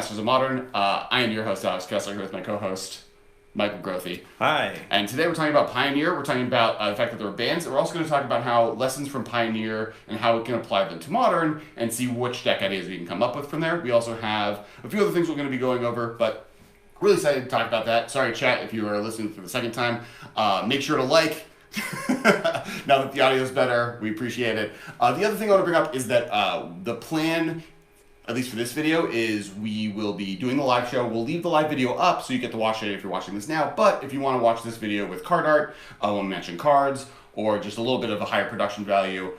Masters of Modern. I am your host, Alex Kessler, here with my co-host, Michael Grothy. Hi. And today we're talking about Pioneer. We're talking about the fact that there are bans. We're also going to talk about how lessons from Pioneer and how we can apply them to Modern and see which deck ideas we can come up with from there. We also have a few other things we're going to be going over, but really excited to talk about that. Sorry, chat, if you are listening for the second time. Make sure to like. Now that the audio is better, we appreciate it. The other thing I want to bring up is that the plan, at least for this video, is we will be doing the live show. We'll leave the live video up so you get to watch it if you're watching this now. But if you want to watch this video with card art, we'll mention cards, or just a little bit of a higher production value,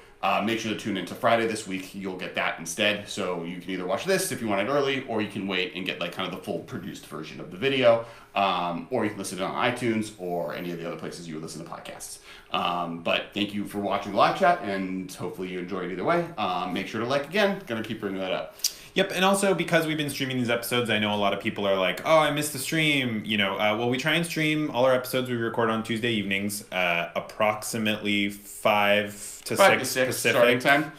make sure to tune in to Friday this week. You'll get that instead. So you can either watch this if you want it early, or you can wait and get like kind of the full produced version of the video, or you can listen to it on iTunes or any of the other places you would listen to podcasts. But thank you for watching the live chat, and hopefully you enjoy it either way. Make sure to like again. Gonna keep bringing that up. Yep, and also because we've been streaming these episodes, I know a lot of people are like, oh, I missed the stream. Well, we try and stream all our episodes we record on Tuesday evenings, approximately 5 to 6 Pacific. Starting time.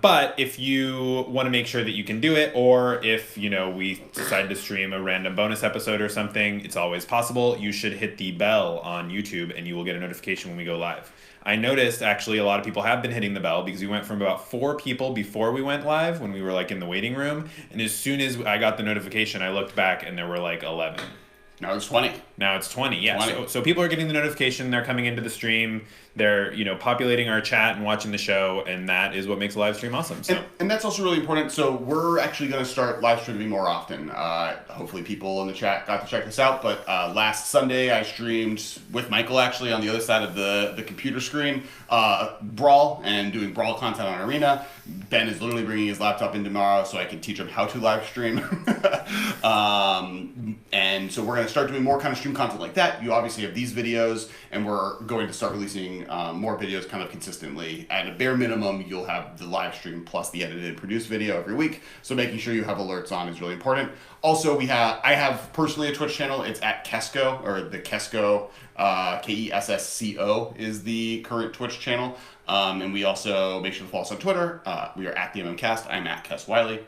But if you want to make sure that you can do it, or if, we decide to stream a random bonus episode or something, it's always possible. You should hit the bell on YouTube and you will get a notification when we go live. I noticed actually a lot of people have been hitting the bell because we went from about 4 people before we went live when we were like in the waiting room. And as soon as I got the notification, I looked back and there were like 11. Now it's 20. Now it's 20, yeah. 20. So people are getting the notification. They're coming into the stream. They're, populating our chat and watching the show, and that is what makes a live stream awesome. So. And that's also really important. So we're actually going to start live streaming more often. Hopefully people in the chat got to check this out. But last Sunday I streamed with Michael actually on the other side of the computer screen, Brawl, and doing Brawl content on Arena. Ben is literally bringing his laptop in tomorrow so I can teach him how to live stream. And so we're going to start doing more kind of stream content like that. You obviously have these videos, and we're going to start releasing more videos kind of consistently. At a bare minimum, you'll have the live stream plus the edited and produced video every week. So making sure you have alerts on is really important. Also, I have personally a Twitch channel. It's at Kesco, or the Kesco, Kessco is the current Twitch channel. And we also make sure to follow us on Twitter. We are at the MMCast. I'm at Kes Wiley.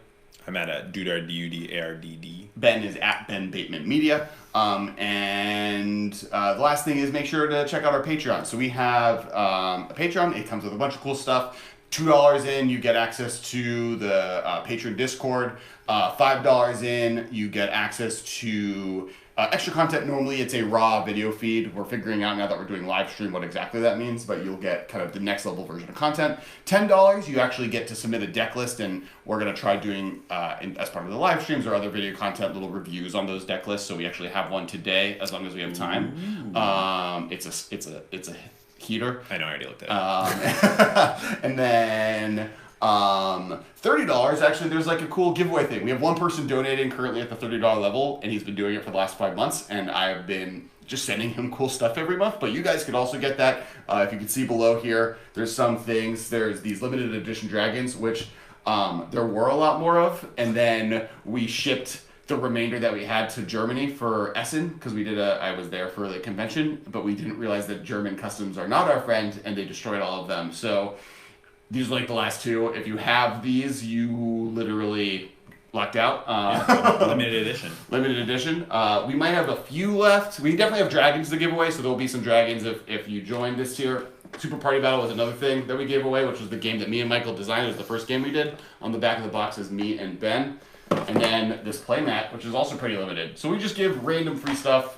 I'm at Dudard, D-U-D-A-R-D-D. Ben is at Ben Bateman Media. And the last thing is make sure to check out our Patreon. So we have a Patreon. It comes with a bunch of cool stuff. $2 in, you get access to the Patreon Discord. $5 in, you get access to extra content. Normally it's a raw video feed. We're figuring out now that we're doing live stream what exactly that means, but you'll get kind of the next level version of content. $10, you actually get to submit a deck list, and we're going to try doing, as part of the live streams or other video content, little reviews on those deck lists. So we actually have one today, as long as we have time. It's a heater. I know, I already looked at it. And then $30, actually there's like a cool giveaway thing. We have one person donating currently at the $30 level, and he's been doing it for the last 5 months, and I've been just sending him cool stuff every month. But you guys could also get that. If you can see below here, there's some things. There's these limited edition dragons, which there were a lot more of, and then we shipped the remainder that we had to Germany for Essen, because I was there for the convention, but we didn't realize that German customs are not our friend, and they destroyed all of them. So these are like the last 2. If you have these, you literally lucked out. Limited edition. Limited edition. We might have a few left. We definitely have dragons to give away, so there'll be some dragons if you join this tier. Super Party Battle was another thing that we gave away, which was the game that me and Michael designed. It was the first game we did. On the back of the box is me and Ben. And then this playmat, which is also pretty limited. So we just give random free stuff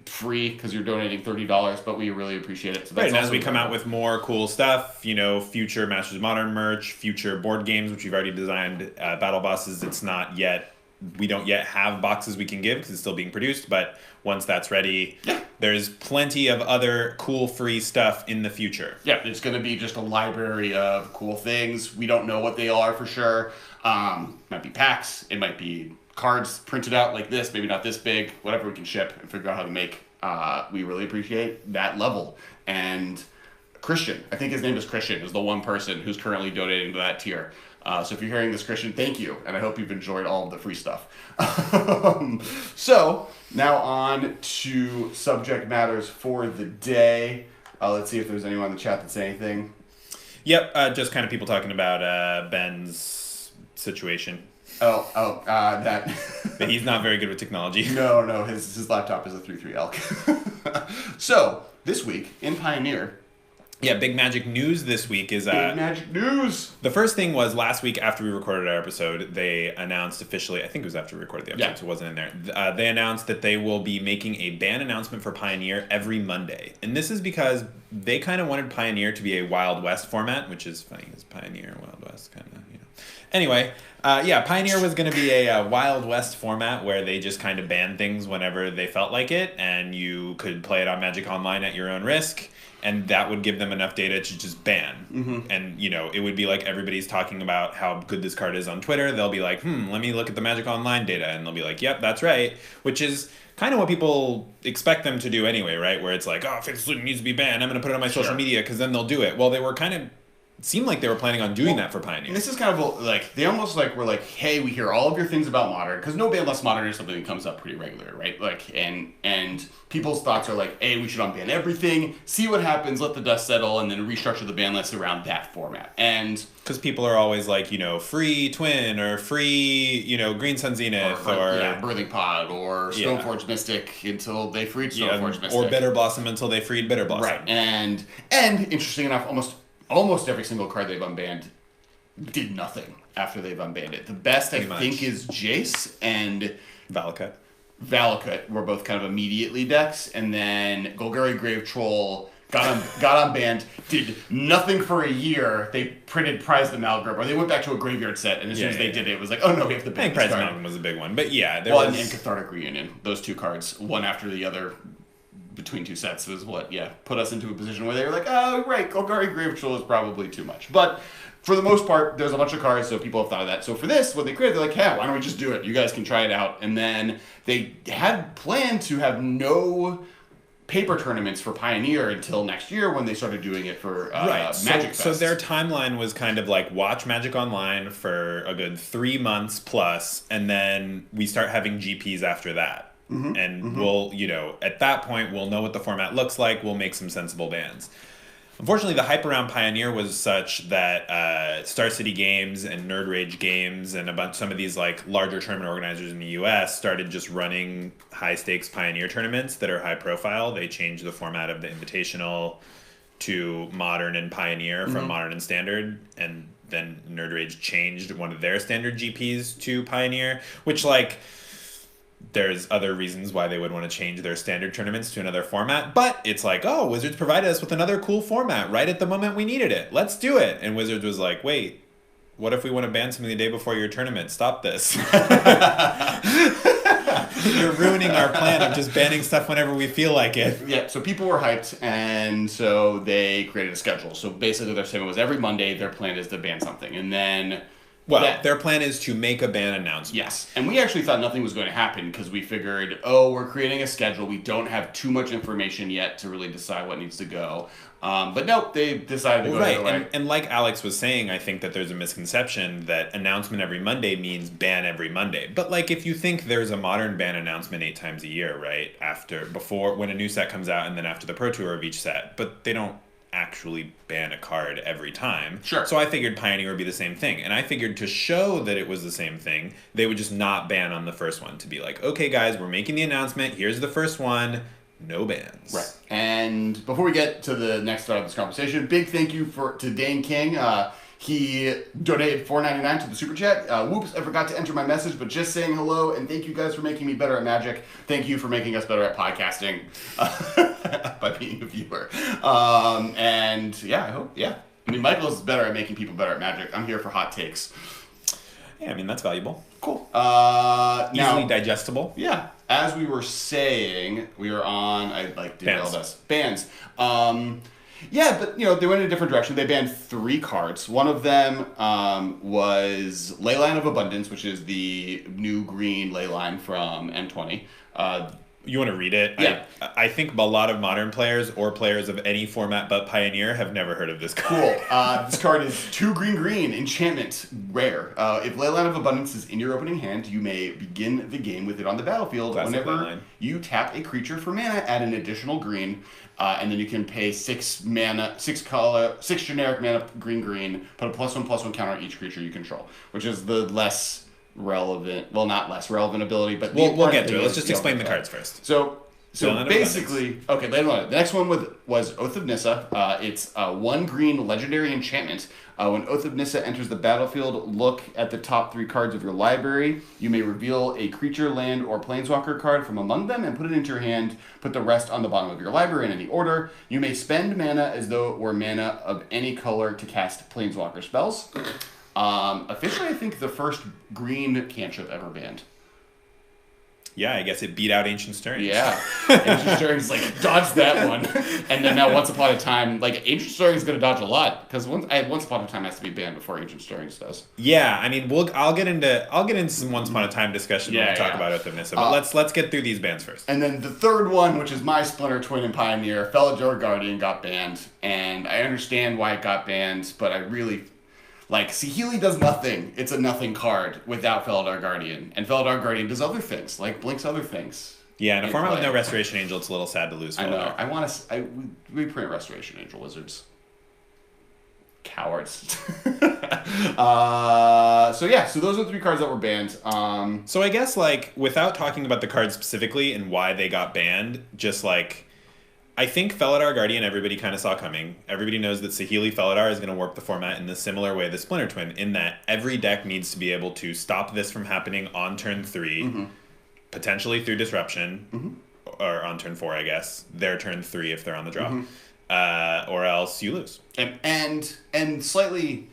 free because you're donating $30, but we really appreciate it. So that's right, and as we come out with more cool stuff, future Masters of Modern merch, future board games, which we've already designed, battle bosses, we don't yet have boxes we can give because it's still being produced, but once that's ready, there's plenty of other cool free stuff in the future. Yeah, it's going to be just a library of cool things. We don't know what they are for sure. Might be packs, it might be cards printed out like this, maybe not this big, whatever we can ship and figure out how to make. We really appreciate that level. And Christian, I think his name is Christian, is the one person who's currently donating to that tier. So if you're hearing this, Christian, thank you, and I hope you've enjoyed all of the free stuff. So now on to subject matters for the day. Let's see if there's anyone in the chat that say anything. Yep, just kind of people talking about Ben's situation. That. But he's not very good with technology. No, his laptop is a 3.3 elk. So, this week in Pioneer... Yeah, big magic news this week is... Big magic news! The first thing was last week after we recorded our episode, they announced officially... I think it was after we recorded the episode, so it wasn't in there. They announced that they will be making a ban announcement for Pioneer every Monday. And this is because they kind of wanted Pioneer to be a Wild West format, which is funny, because Pioneer, Wild West, kind of, you know. Anyway, Pioneer was going to be a Wild West format where they just kind of banned things whenever they felt like it, and you could play it on Magic Online at your own risk. And that would give them enough data to just ban. Mm-hmm. And, you know, it would be like everybody's talking about how good this card is on Twitter. They'll be like, let me look at the Magic Online data. And they'll be like, yep, that's right. Which is kind of what people expect them to do anyway, right? Where it's like, oh, Faerie Seer needs to be banned. I'm going to put it on my social media because then they'll do it. Well, they were kind of... seemed like they were planning on doing that for Pioneer. This is kind of like, they almost like were like, hey, we hear all of your things about Modern, because no ban less Modern is something that comes up pretty regular, right? Like, and people's thoughts are like, hey, we should unban everything, see what happens, let the dust settle, and then restructure the ban list around that format. And because people are always like, you know, free Twin or free, you know, Green Sun Zenith or Birthing Pod or Stoneforge Mystic until they freed Stoneforge Mystic, or Bitter Blossom until they freed Bitter Blossom. Right, and interesting enough, almost every single card they've unbanned did nothing after they've unbanned it. The best, I think, is Jace and Valakut were both kind of immediately decks, and then Golgari Grave Troll got unbanned, did nothing for a year. They printed Prized Amalgam, or they went back to a graveyard set, and as soon as they did it, it was like, oh no, we have to ban this card. Prized Amalgam was a big one, but yeah, and Cathartic Reunion. Those two cards, one after the other, between two sets was put us into a position where they were like, oh, right, Golgari Grave Troll is probably too much. But for the most part, there's a bunch of cards, so people have thought of that. So for this, what they created, they're like, hey, why don't we just do it? You guys can try it out. And then they had planned to have no paper tournaments for Pioneer until next year when they started doing it for Magic Fest. So their timeline was kind of like watch Magic Online for a good 3 months plus, and then we start having GPs after that. Mm-hmm. And we'll, you know, at that point, we'll know what the format looks like. We'll make some sensible bans. Unfortunately, the hype around Pioneer was such that Star City Games and Nerd Rage Games and some of these like larger tournament organizers in the U.S. started just running high-stakes Pioneer tournaments that are high-profile. They changed the format of the Invitational to Modern and Pioneer from Modern and Standard, and then Nerd Rage changed one of their standard GPs to Pioneer, which like... there's other reasons why they would want to change their standard tournaments to another format, but it's like, oh, Wizards provided us with another cool format right at the moment we needed it. Let's do it. And Wizards was like, wait, what if we want to ban something the day before your tournament? Stop this. You're ruining our plan of just banning stuff whenever we feel like it. Yeah, so people were hyped, and so they created a schedule. So basically their statement was every Monday their plan is to ban something. And then... well, their plan is to make a ban announcement. Yes. And we actually thought nothing was going to happen because we figured, we're creating a schedule. We don't have too much information yet to really decide what needs to go. But nope, they decided to go the other way. And like Alex was saying, I think that there's a misconception that announcement every Monday means ban every Monday. But like if you think there's a Modern ban announcement 8 times a year, right? Before when a new set comes out and then after the Pro Tour of each set. But they don't actually ban a card every time. Sure. So I figured Pioneer would be the same thing. And I figured to show that it was the same thing, they would just not ban on the first one. To be like, okay guys, we're making the announcement, here's the first one, no bans. Right. And before we get to the next part of this conversation, big thank you to Dane King. He donated $4.99 to the Super Chat. Whoops, I forgot to enter my message, but just saying hello, and thank you guys for making me better at Magic. Thank you for making us better at podcasting by being a viewer. And yeah, I hope, I mean, Michael's better at making people better at Magic. I'm here for hot takes. Yeah, I mean, that's valuable. Cool. Easily digestible. Yeah. As we were saying, we were on, I like derailed us. Bans. Yeah, but, they went in a different direction. They banned 3 cards. One of them was Leyline of Abundance, which is the new green Leyline from M20. You want to read it? Yeah. I think a lot of Modern players or players of any format but Pioneer have never heard of this card. Cool. This card is 2 green, enchantment, rare. If Leyline of Abundance is in your opening hand, you may begin the game with it on the battlefield. Classic whenever Leyline. You tap a creature for mana, add an additional green, and then you can pay 6 generic mana, green, put a +1/+1 counter on each creature you control, which is the less relevant, well, not less relevant ability, but we'll get to it. Let's just explain the cards first. So basically, okay, the next one was Oath of Nissa. It's a 1 green legendary enchantment. When Oath of Nissa enters the battlefield, look at the top 3 cards of your library. You may reveal a creature, land, or planeswalker card from among them and put it into your hand. Put the rest on the bottom of your library in any order. You may spend mana as though it were mana of any color to cast planeswalker spells. Officially, I think the first green cantrip ever banned. Yeah, I guess it beat out Ancient Stirrings. Yeah. Ancient Stirrings, dodged that one. And then now Once Upon a Time, Ancient Stirrings is going to dodge a lot, because Once Upon a Time has to be banned before Ancient Stirrings does. Yeah, I mean, I'll get into some Once Upon a Time discussion when we talk about Oath of Nissa, but let's get through these bans first. And then the third one, which is my Splinter Twin and Pioneer, Felidar Guardian got banned, and I understand why it got banned, but I really... Saheeli does nothing. It's a nothing card without Felidar Guardian. And Felidar Guardian does other things, blinks other things. Yeah, in a format with no Restoration Angel, it's a little sad to lose Felidar. I know. I want to... reprint Restoration Angel Wizards. Cowards. So those are the 3 cards that were banned. So I guess, without talking about the cards specifically and why they got banned, just, I think Felidar Guardian everybody kind of saw coming. Everybody knows that Saheeli Felidar is going to warp the format in the similar way the Splinter Twin, in that every deck needs to be able to stop this from happening on turn 3, potentially through disruption, or on turn 4, I guess. Their turn 3 if they're on the draw. Or else you lose. And slightly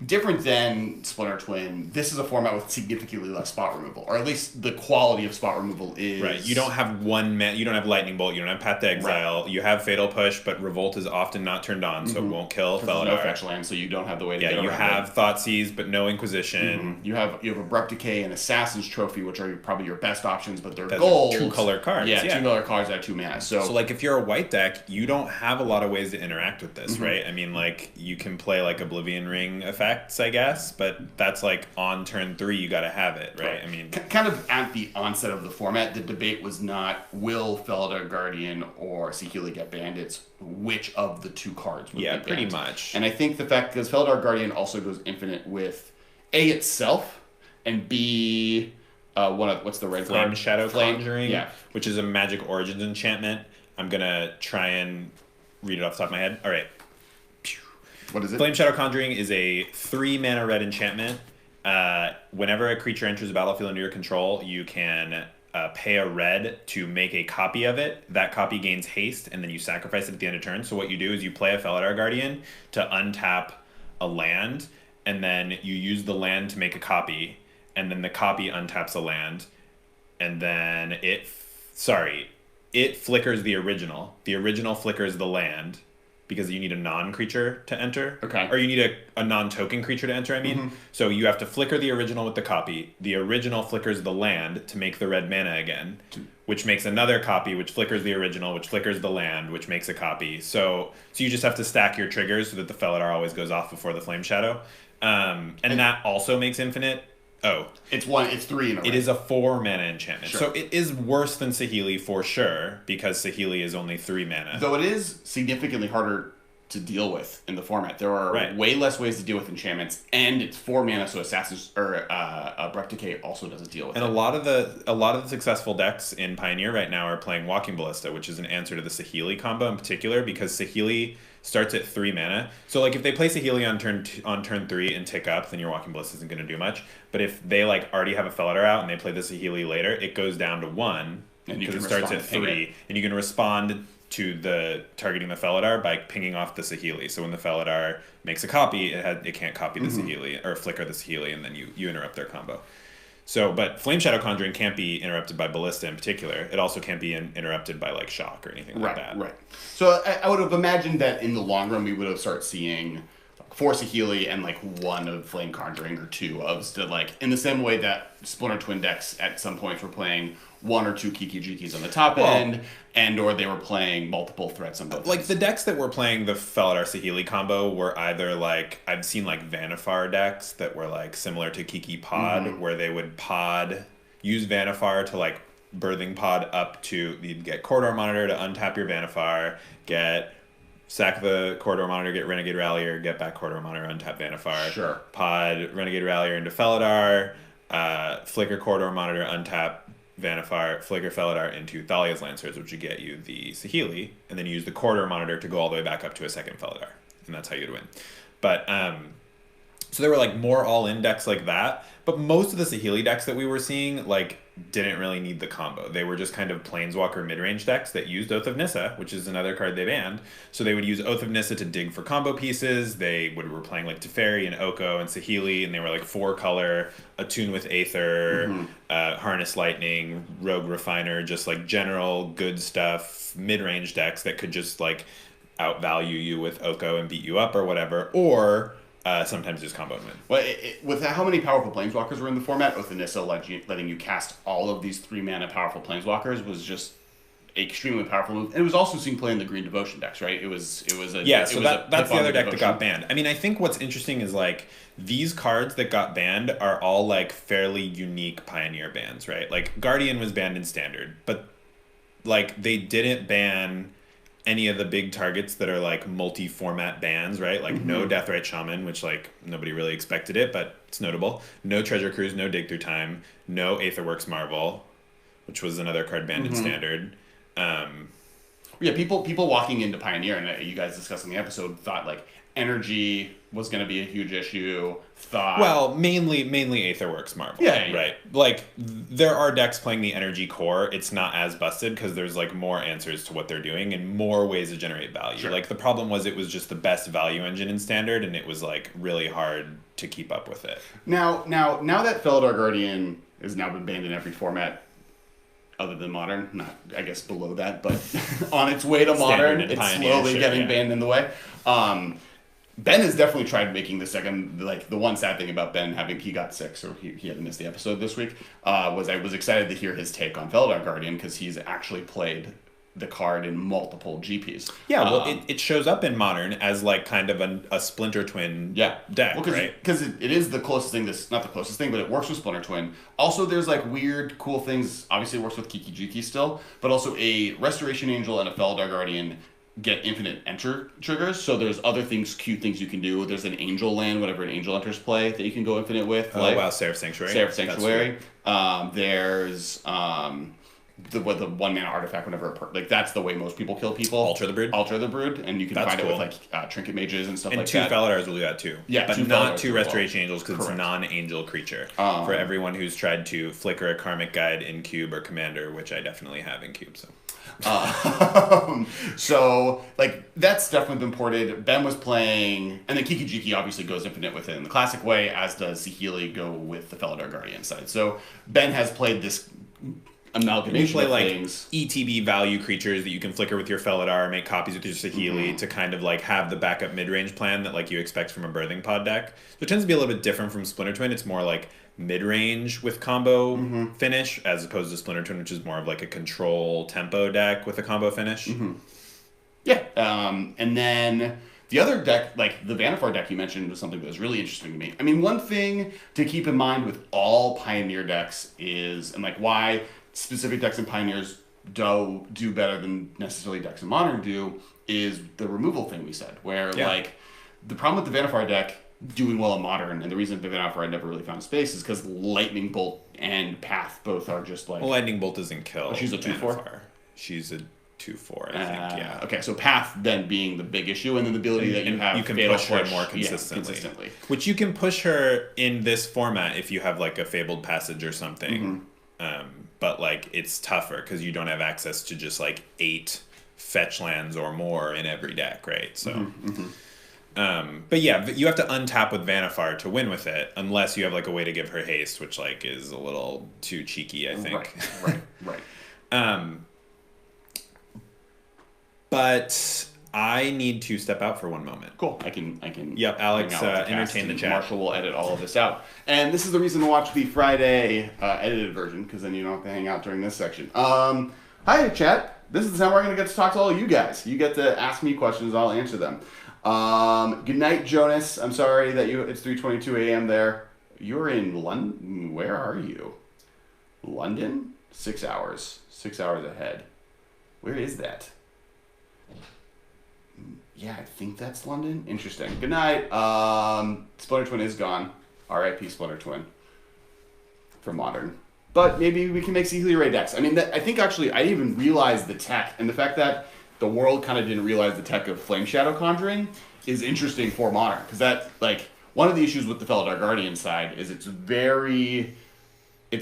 different than Splinter Twin, this is a format with significantly less spot removal, or at least the quality of spot removal is... Right, you don't have you don't have Lightning Bolt, you don't have Path to Exile, you have Fatal Push, but Revolt is often not turned on, so it won't kill Felidar. No fetch land, so you don't have the way to get around you have Thoughtseize, but no Inquisition. You have Abrupt Decay and Assassin's Trophy, which are probably your best options, but they're gold. 2-color cards. Yeah, 2-color cards at 2 mana. So if you're a white deck, you don't have a lot of ways to interact with this, right? I mean, you can play, Oblivion Ring effects, I guess, but that's on turn 3 you got to have it, right? I mean, kind of at the onset of the format, the debate was not will Felidar Guardian or Saheeli get banned, it's which of the 2 cards would be banned. Pretty much. And I think the fact, because Felidar Guardian also goes infinite with A itself, and B what's the red Flame card? Shadow Conjuring, which is a Magic Origins enchantment. I'm gonna try and read it off the top of my head. All right. What is it? Flame Shadow Conjuring is a 3-mana red enchantment. Whenever a creature enters the battlefield under your control, you can pay a red to make a copy of it. That copy gains haste, and then you sacrifice it at the end of turn. So what you do is you play a Felidar Guardian to untap a land, and then you use the land to make a copy, and then the copy untaps a land, and then it flickers the original. The original flickers the land, because you need a non-creature to enter. Okay. Or you need a non-token creature to enter, I mean. So you have to flicker the original with the copy. The original flickers the land to make the red mana again, which makes another copy, which flickers the original, which flickers the land, which makes a copy. So you just have to stack your triggers so that the Felidar always goes off before the Flame Shadow. And that also makes infinite. It's 3 in a row. It is a 4-mana enchantment. Sure. So it is worse than Saheeli for sure, because Saheeli is only 3 mana. Though it is significantly harder to deal with in the format. There are way less ways to deal with enchantments, and it's 4 mana, so Assassin's Abrupt Decay also doesn't deal with it. And a lot of the successful decks in Pioneer right now are playing Walking Ballista, which is an answer to the Saheeli combo in particular, because Saheeli starts at 3 mana. So if they play Saheeli on turn 3 and tick up, then your Walking Ballista isn't going to do much. But if they already have a Felidar out and they play the Saheeli later, it goes down to 1 because it starts at 3, and you can respond to the targeting the Felidar by pinging off the Saheeli. So when the Felidar makes a copy, it can't copy the Saheeli or flicker the Saheeli, and then you interrupt their combo. So, but Flame Shadow Conjuring can't be interrupted by Ballista in particular. It also can't be interrupted by Shock or anything like that. Right. So I would have imagined that in the long run we would have started seeing 4 Saheeli and 1 of Flame Conjuring or 2 of in the same way that Splinter Twin decks at some points were playing 1 or 2 Kiki Jikis on the top end, and or they were playing multiple threats on both ends. The decks that were playing the Felidar Saheeli combo were either I've seen Vannifar decks that were similar to Kiki Pod, where they would use Vannifar to birthing pod up to, you'd get Corridor Monitor to untap your Vannifar, sack the Corridor Monitor, get Renegade Rallier, get back Corridor Monitor, untap Vannifar. Sure. Pod Renegade Rallier into Felidar, Flicker Corridor Monitor, untap Vannifar, Flicker Felidar into Thalia's Lancers, which would get you the Saheeli, and then you use the Corridor Monitor to go all the way back up to a second Felidar, and that's how you'd win. But so there were like more all-in decks like that, but most of the Saheeli decks that we were seeing like didn't really need the combo. They were just kind of Planeswalker mid-range decks that used Oath of Nissa, which is another card they banned. So they would use Oath of Nissa to dig for combo pieces. They were playing like Teferi and Oko and Saheeli, and they were like 4-color, Attune with Aether, Harness Lightning, Rogue Refiner, just like general good stuff, mid-range decks that could just like outvalue you with Oko and beat you up or whatever, or sometimes just combo and win. Well, with how many powerful planeswalkers were in the format, Oath of Nissa letting you cast all of these 3-mana powerful planeswalkers was just extremely powerful move. And it was also seen play in the green devotion decks, right? That's the other deck that got banned. I mean, I think what's interesting is like these cards that got banned are all like fairly unique Pioneer bans, right? Like Guardian was banned in Standard, but like they didn't ban any of the big targets that are like multi-format bans, right? Like no Deathrite Shaman, which like nobody really expected it, but it's notable. No Treasure Cruise, no Dig Through Time, no Aetherworks Marvel, which was another card banned in Standard. Yeah, people walking into Pioneer, and you guys discussing the episode, thought like energy was going to be a huge issue. Mainly Aetherworks Marvel. Yeah, right. Like there are decks playing the energy core. It's not as busted because there's like more answers to what they're doing and more ways to generate value. Sure. Like the problem was it was just the best value engine in Standard, and it was like really hard to keep up with it. Now that Felidar Guardian has now been banned in every format other than Modern, not I guess below that, but on its way to Modern, it's Pioneer, slowly getting banned in the way. Ben has definitely tried making the second, like the one sad thing about Ben he got sick, so he had to miss the episode this week, was I was excited to hear his take on Felidar Guardian because he's actually played the card in multiple GPs. Yeah, well, it shows up in Modern as like kind of a Splinter Twin deck, right? Because it is the closest thing, not the closest thing, but it works with Splinter Twin. Also, there's like weird, cool things. Obviously, it works with Kiki Jiki still, but also a Restoration Angel and a Felidar Guardian get infinite enter triggers. So there's other things, cute things you can do. There's an Angel land, whatever an Angel enters play, that you can go infinite with. Seraph Sanctuary. There's the 1-mana artifact whenever that's the way most people kill people. Alter the Brood, and you can find it with like Trinket Mages and stuff like that. And 2 Felidars will do that too. Yeah, but not 2 Restoration Angels because it's a non-angel creature. For everyone who's tried to flicker a Karmic Guide in Cube or Commander, which I definitely have in Cube. So like that's definitely been ported. Ben was playing, and then Kiki Jiki obviously goes infinite with it in the classic way, as does Saheeli go with the Felidar Guardian side. So Ben has played this amalgamation of things. ETB value creatures that you can flicker with your Felidar, make copies with your Saheeli to kind of like have the backup mid-range plan that like you expect from a Birthing Pod deck. So it tends to be a little bit different from Splinter Twin. It's more like mid-range with combo finish as opposed to Splinter Twin, which is more of like a control tempo deck with a combo finish. Yeah, and then the other deck, like the Vannifar deck you mentioned, was something that was really interesting to me. I mean, one thing to keep in mind with all Pioneer decks is, and like why specific decks in Pioneers do better than necessarily decks in Modern do, is the removal thing we said, where like the problem with the Vannifar deck doing well in Modern, and the reason Vannifar never really found space is because Lightning Bolt and Path both are just like... Well, Lightning Bolt doesn't kill. She's a 2/4? She's a 2/4, I think, yeah. Okay, so Path then being the big issue, and then the ability that you have... You can push her more consistently. Which you can push her in this format if you have like a Fabled Passage or something. But like it's tougher because you don't have access to just like 8 fetch lands or more in every deck, right? So... but yeah, you have to untap with Vannifar to win with it, unless you have like a way to give her haste, which like is a little too cheeky, I think. Right. But I need to step out for one moment. Cool. I can. Yep. Alex, entertain the chat. Marshall will edit all of this out, and this is the reason to watch the Friday edited version, because then you don't have to hang out during this section. Hi, chat. This is the time we're going to get to talk to all you guys. You get to ask me questions. I'll answer them. Good night, Jonas. I'm sorry that it's 3:22 a.m. there. You're in London. Where are you? London? 6 hours. 6 hours ahead. Where is that? Yeah, I think that's London. Interesting. Good night. Splinter Twin is gone. R.I.P. Splinter Twin. for Modern. But maybe we can make Saheeli Ray decks. I mean, I think actually I didn't even realize the tech, and the fact that the world kind of didn't realize the tech of Flame Shadow Conjuring is interesting for Modern, because that, like, one of the issues with the Felidar Guardian side is it's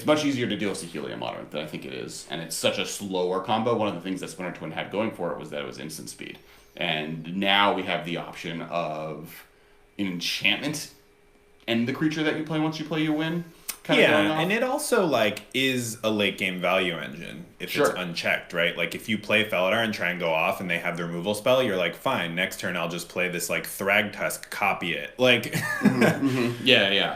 much easier to deal with Saheeli in Modern than I think it is, and it's such a slower combo. One of the things that Splinter Twin had going for it was that it was instant speed, and now we have the option of an enchantment and the creature that you play once you play you win. Yeah, and it also, like, is a late game value engine if it's unchecked, right? Like, if you play Felidar and try and go off and they have the removal spell, you're like, fine, next turn I'll just play this, like, Thragtusk, copy it. Like... Yeah.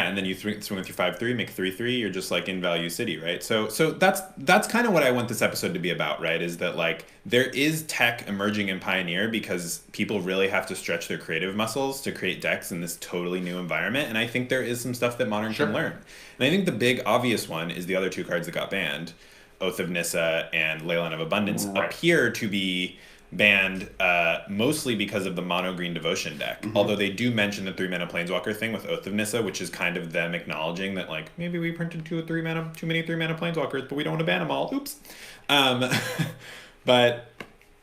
And then you swing with your 5/3, make 3/3. You're just like in value city, right? So that's kind of what I want this episode to be about, right? Is that like there is tech emerging in Pioneer because people really have to stretch their creative muscles to create decks in this totally new environment, and I think there is some stuff that Modern can learn. And I think the big obvious one is the other two cards that got banned, Oath of Nissa and Leyline of Abundance, appear to be banned mostly because of the mono green devotion deck. Although they do mention the 3-mana Planeswalker thing with Oath of Nissa, which is kind of them acknowledging that like maybe we printed too many 3-mana Planeswalkers, but we don't want to ban them all. Oops. But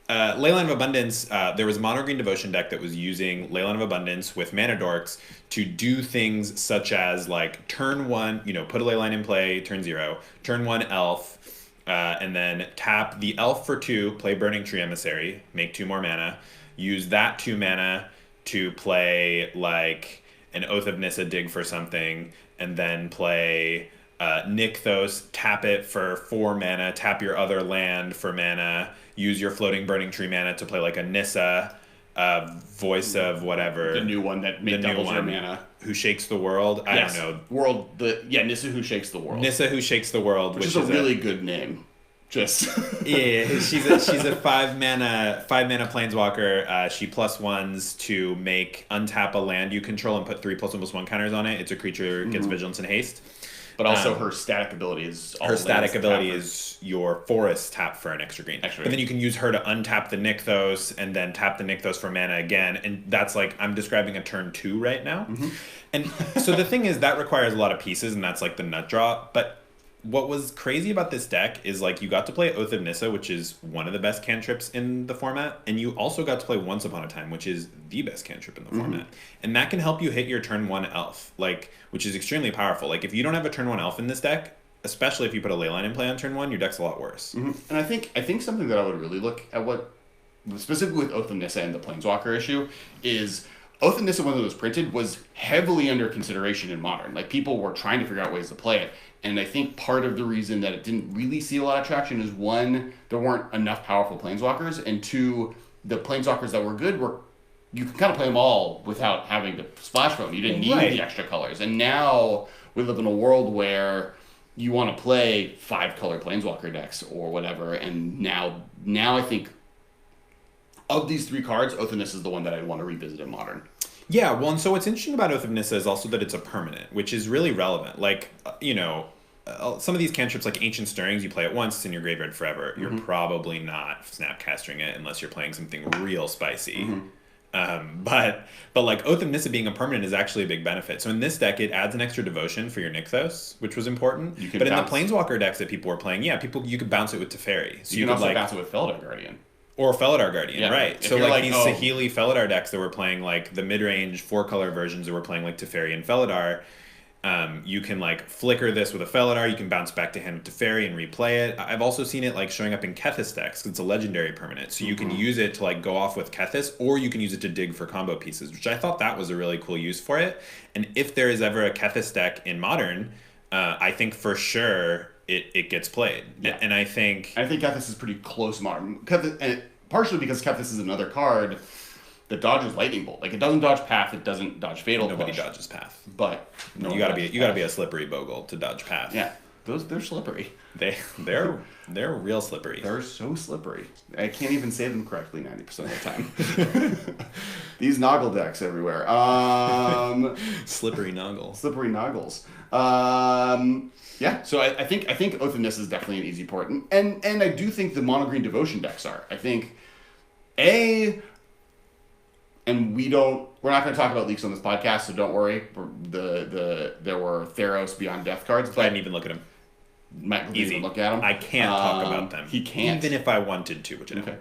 Leyline of Abundance, there was a mono green devotion deck that was using Leyline of Abundance with Mana Dorks to do things such as like turn 1, put a Leyline in play, turn 0, turn 1 elf, and then tap the elf for 2, play Burning Tree Emissary, make 2 more mana, use that 2 mana to play like an Oath of Nissa dig for something, and then play Nykthos, tap it for 4 mana, tap your other land for mana, use your floating Burning Tree mana to play like a Nissa, Voice of whatever. The new one that doubles your mana. Who Shakes the World? I don't know. Nissa Who Shakes the World. Nissa Who Shakes the World. Which is a really good name. Just yeah, she's a 5-mana Planeswalker. She +1s to untap a land you control and put 3+1/+1 counters on it. It's a creature, gets Vigilance and Haste. But also her static ability is your forest tap for an extra green. But then you can use her to untap the Nykthos and then tap the Nykthos for mana again. And that's like, I'm describing a turn 2 right now. And so the thing is that requires a lot of pieces, and that's like the nut draw. But what was crazy about this deck is like you got to play Oath of Nissa, which is one of the best cantrips in the format, and you also got to play Once Upon a Time, which is the best cantrip in the format. And that can help you hit your turn 1 elf, like, which is extremely powerful. Like if you don't have a turn 1 elf in this deck, especially if you put a Leyline in play on turn 1, your deck's a lot worse. And I think something that I would really look at, what specifically with Oath of Nissa and the Planeswalker issue, is Oath of Nissa, when it was printed, was heavily under consideration in Modern. Like people were trying to figure out ways to play it. And I think part of the reason that it didn't really see a lot of traction is 1, there weren't enough powerful Planeswalkers, and 2, the Planeswalkers that were good you could kind of play them all without having to splash them. You didn't need the extra colors. And now we live in a world where you want to play 5-color Planeswalker decks or whatever, and now I think of these 3 cards, Oath of Nissa is the one that I'd want to revisit in Modern. Yeah, well, and so what's interesting about Oath of Nissa is also that it's a permanent, which is really relevant. Like, some of these cantrips, like Ancient Stirrings, you play it once, it's in your graveyard forever. You're probably not Snapcastering it unless you're playing something real spicy. But like Oath of Nissa being a permanent is actually a big benefit. So in this deck, it adds an extra devotion for your Nykthos, which was important. But in the Planeswalker decks that people were playing, you could bounce it with Teferi. So you can also bounce it with Felidar Guardian. Or Felidar Guardian, right. If so like these Saheeli Felidar decks that were playing like the mid-range 4-color versions that were playing like Teferi and Felidar, you can like flicker this with a Felidar, you can bounce back to hand with Teferi and replay it. I've also seen it like showing up in Kethis decks, 'cause it's a legendary permanent. So you can use it to like go off with Kethis, or you can use it to dig for combo pieces, which I thought that was a really cool use for it. And if there is ever a Kethis deck in Modern, I think for sure it gets played. Yeah. And I think Kethis is pretty close Modern. And partially because Kethis is another card that dodges Lightning Bolt. Like it doesn't dodge Path, it doesn't dodge Fatal Push. Nobody dodges Path. But you gotta be a slippery Bogle to dodge Path. Yeah. They're slippery. They're real slippery. They're so slippery. I can't even say them correctly 90% of the time. These Noggle decks everywhere. Slippery Noggle. Slippery Noggles. Yeah, so I think Oath of Nissa is definitely an easy port. And I do think the mono green devotion decks are. I think and we're not going to talk about leaks on this podcast, so don't worry. There were Theros Beyond Death cards, but I didn't even look at them. Might even look at them. I can't talk about them. He can't, even if I wanted to, which I don't. Okay.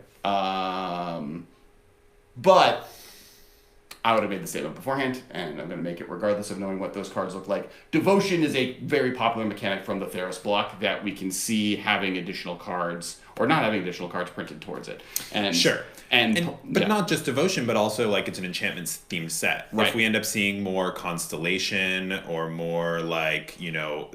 But I would have made the statement beforehand, and I'm going to make it regardless of knowing what those cards look like. Devotion is a very popular mechanic from the Theros block that we can see having additional cards, or not having additional cards printed towards it. And sure. But yeah. not just Devotion, but also like it's an enchantments themed set. Right. If we end up seeing more Constellation or more like, you know,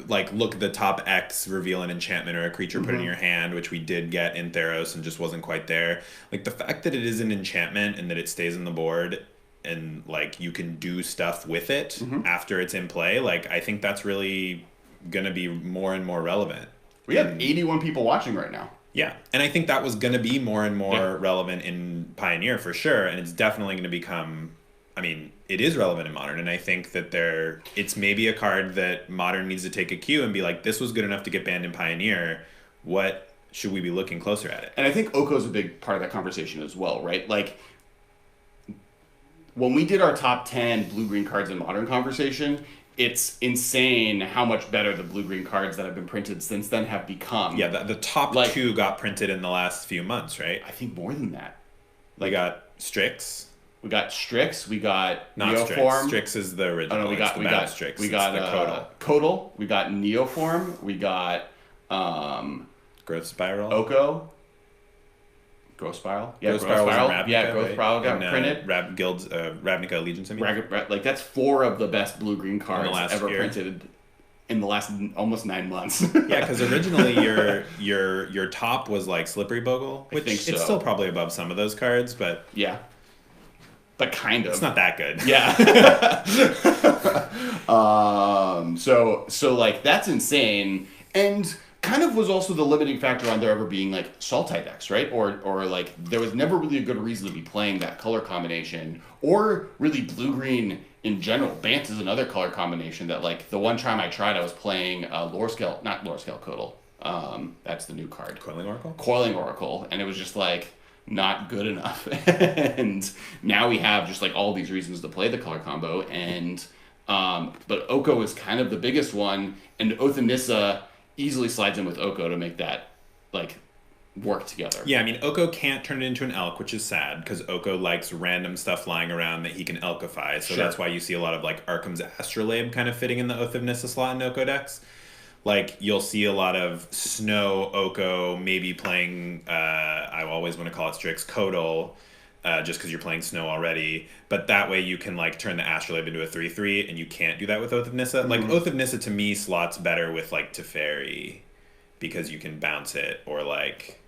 like look at the top X, reveal an enchantment or a creature, put it in your hand, which we did get in Theros and just wasn't quite there. Like the fact that it is an enchantment and that it stays on the board and like you can do stuff with it after it's in play, like I think that's really gonna be more and more relevant. We have 81 people watching right now. Yeah, and I think that was going to be more and more relevant in Pioneer for sure, and it's definitely going to become, I mean, it is relevant in Modern, and I think that it's maybe a card that Modern needs to take a cue and be like, this was good enough to get banned in Pioneer, what should we be looking closer at it? And I think Oko's a big part of that conversation as well, right? Like, when we did our top 10 blue-green cards in Modern conversation, it's insane how much better the blue-green cards that have been printed since then have become. Yeah, the top two got printed in the last few months, right? I think more than that. Like, we got Strix. We got Strix. We got Not Neoform. Strix is the original. Oh, no, we got Strix. We got Codal. We got Neoform. We got Growth Spiral. Oko. Growth Spiral. Yeah, Growth Spiral. Growth Spiral got printed. Ravnica Allegiance. Like that's 4 of the best blue-green cards ever printed in the last almost 9 months. Yeah, because originally your top was like Slippery Bogle, which it's still probably above some of those cards, but yeah, but kind of. It's not that good. Yeah. So like that's insane, and kind of was also the limiting factor on there ever being like Sultai decks, right? Or like there was never really a good reason to be playing that color combination, or really blue-green in general. Bant is another color combination that like the one time I tried, I was playing not Lore Scale Codal. That's the new card. Coiling Oracle, and it was just like not good enough. And now we have just like all these reasons to play the color combo, and but Oko is kind of the biggest one, and Oath of Nissa easily slides in with Oko to make that like work together. Yeah, I mean Oko can't turn it into an elk, which is sad because Oko likes random stuff lying around that he can elkify. So that's why you see a lot of like Arkham's Astrolabe kind of fitting in the Oath of Nissa slot in Oko decks. Like you'll see a lot of Snow Oko, maybe playing I always want to call it Strix Codal, just because you're playing Snow already. But that way you can like turn the Astrolabe into a 3/3, and you can't do that with Oath of Nissa. Like Oath of Nissa to me slots better with like Teferi, because you can bounce it, or like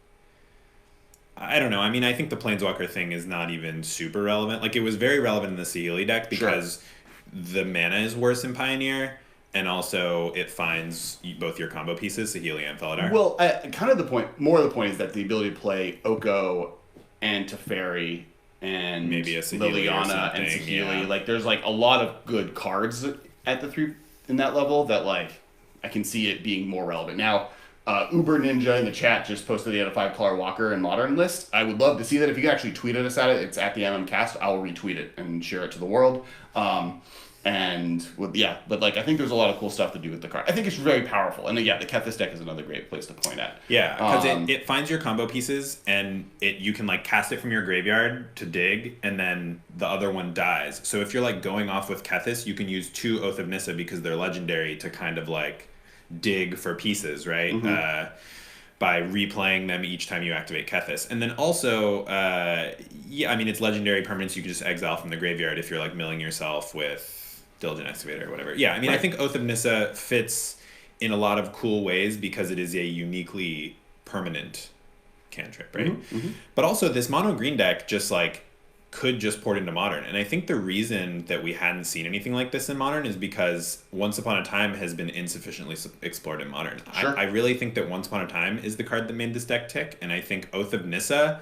I don't know. I mean, I think the Planeswalker thing is not even super relevant. Like it was very relevant in the Saheeli deck because the mana is worse in Pioneer. And also, it finds both your combo pieces, Saheeli and Felidar. Well, kind of the point, more of the point is that the ability to play Oko and Teferi and maybe a Liliana and Saheeli, like there's like a lot of good cards at the 3 in that level that like I can see it being more relevant. Now, Uber Ninja in the chat just posted the 5 color Walker and Modern list. I would love to see that. If you could actually tweet us at it, it's at the MMcast. I'll retweet it and share it to the world. But like I think there's a lot of cool stuff to do with the card. I think it's very powerful, and the Kethis deck is another great place to point at. Yeah, because it finds your combo pieces, and you can like cast it from your graveyard to dig, and then the other one dies. So if you're like going off with Kethis, you can use 2 Oath of Nissa because they're legendary to kind of like dig for pieces, right? By replaying them each time you activate Kethis. And then also, I mean, it's legendary permanents you can just exile from the graveyard if you're like milling yourself with Diligent Excavator or whatever. Yeah, I mean, I think Oath of Nissa fits in a lot of cool ways because it is a uniquely permanent cantrip, right? But also, this mono green deck just like could just port into Modern. And I think the reason that we hadn't seen anything like this in Modern is because Once Upon a Time has been insufficiently explored in Modern. I really think that Once Upon a Time is the card that made this deck tick, and I think Oath of Nissa,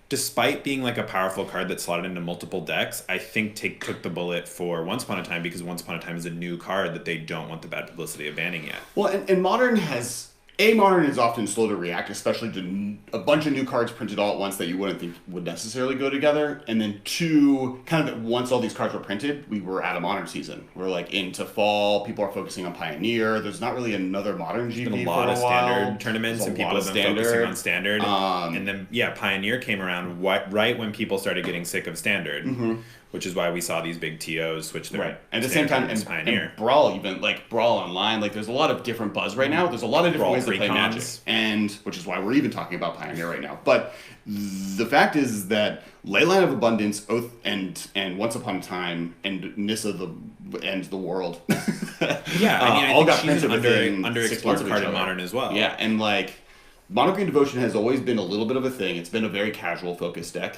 despite being like a powerful card that slotted into multiple decks, I think took the bullet for Once Upon a Time because Once Upon a Time is a new card that they don't want the bad publicity of banning yet. Well, and Modern has Modern is often slow to react, especially to a bunch of new cards printed all at once that you wouldn't think would necessarily go together. And then 2, kind of once all these cards were printed, we were at a Modern season. We're like into fall. People are focusing on Pioneer. There's not really another Modern GP Been a lot for of a while. Standard tournaments, and people have been focusing on Standard. And then Pioneer came around right when people started getting sick of Standard. Which is why we saw these big TOs switch their And at the same time, and Brawl, even like Brawl Online, like there's a lot of different buzz right now. There's a lot of different ways to play Magic, and which is why we're even talking about Pioneer right now. But the fact is that Leyline of Abundance, Oath, and Once Upon a Time, and Nissa the World. I all think got printed within underexplored card in Modern as well. Yeah, and like Mono Green Devotion has always been a little bit of a thing. It's been a very casual focused deck.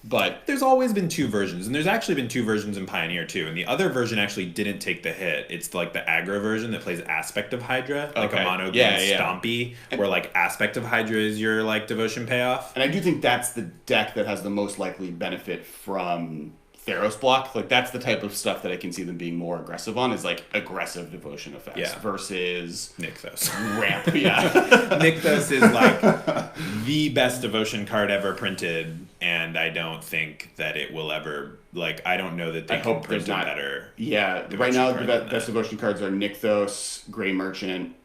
But there's always been 2 versions, and there's actually been 2 versions in Pioneer too. And the other version actually didn't take the hit. It's like the aggro version that plays Aspect of Hydra, like a mono green stompy, where like Aspect of Hydra is your like devotion payoff. And I do think that's the deck that has the most likely benefit from Theros block. Like that's the type of stuff that I can see them being more aggressive on, is like aggressive devotion effects versus Nykthos. Ramp. Nykthos is like the best devotion card ever printed, and I don't think that it will ever, like, I don't know that they can print a better. Yeah, right now the best devotion cards are Nykthos, Grey Merchant,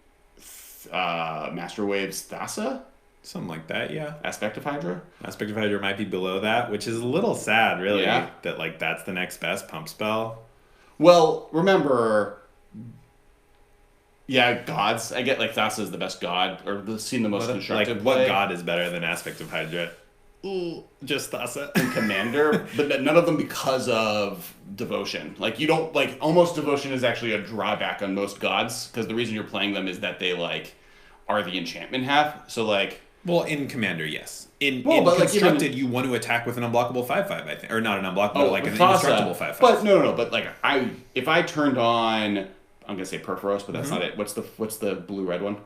Master Waves, Thassa. Something like that, yeah. Aspect of Hydra? Aspect of Hydra might be below that, which is a little sad, really. Yeah. That, like, that's the next best pump spell. Well, remember... Yeah, gods. I get, like, Thassa is the best god, or seen the most constructive what god is better than Aspect of Hydra? Ooh, just Thassa. And Commander, but none of them because of Devotion. Like, you don't... Like, almost Devotion is actually a drawback on most gods, because the reason you're playing them is that they, like, are the enchantment half. So, like... Well, in Commander, yes. In Constructed, like, you want to attack with an unblockable 5/5, I think. Or not an unblockable, but like an indestructible 5/5. But no. But like, if I turned on, I'm gonna say Perforos, but that's not it. What's the blue-red one?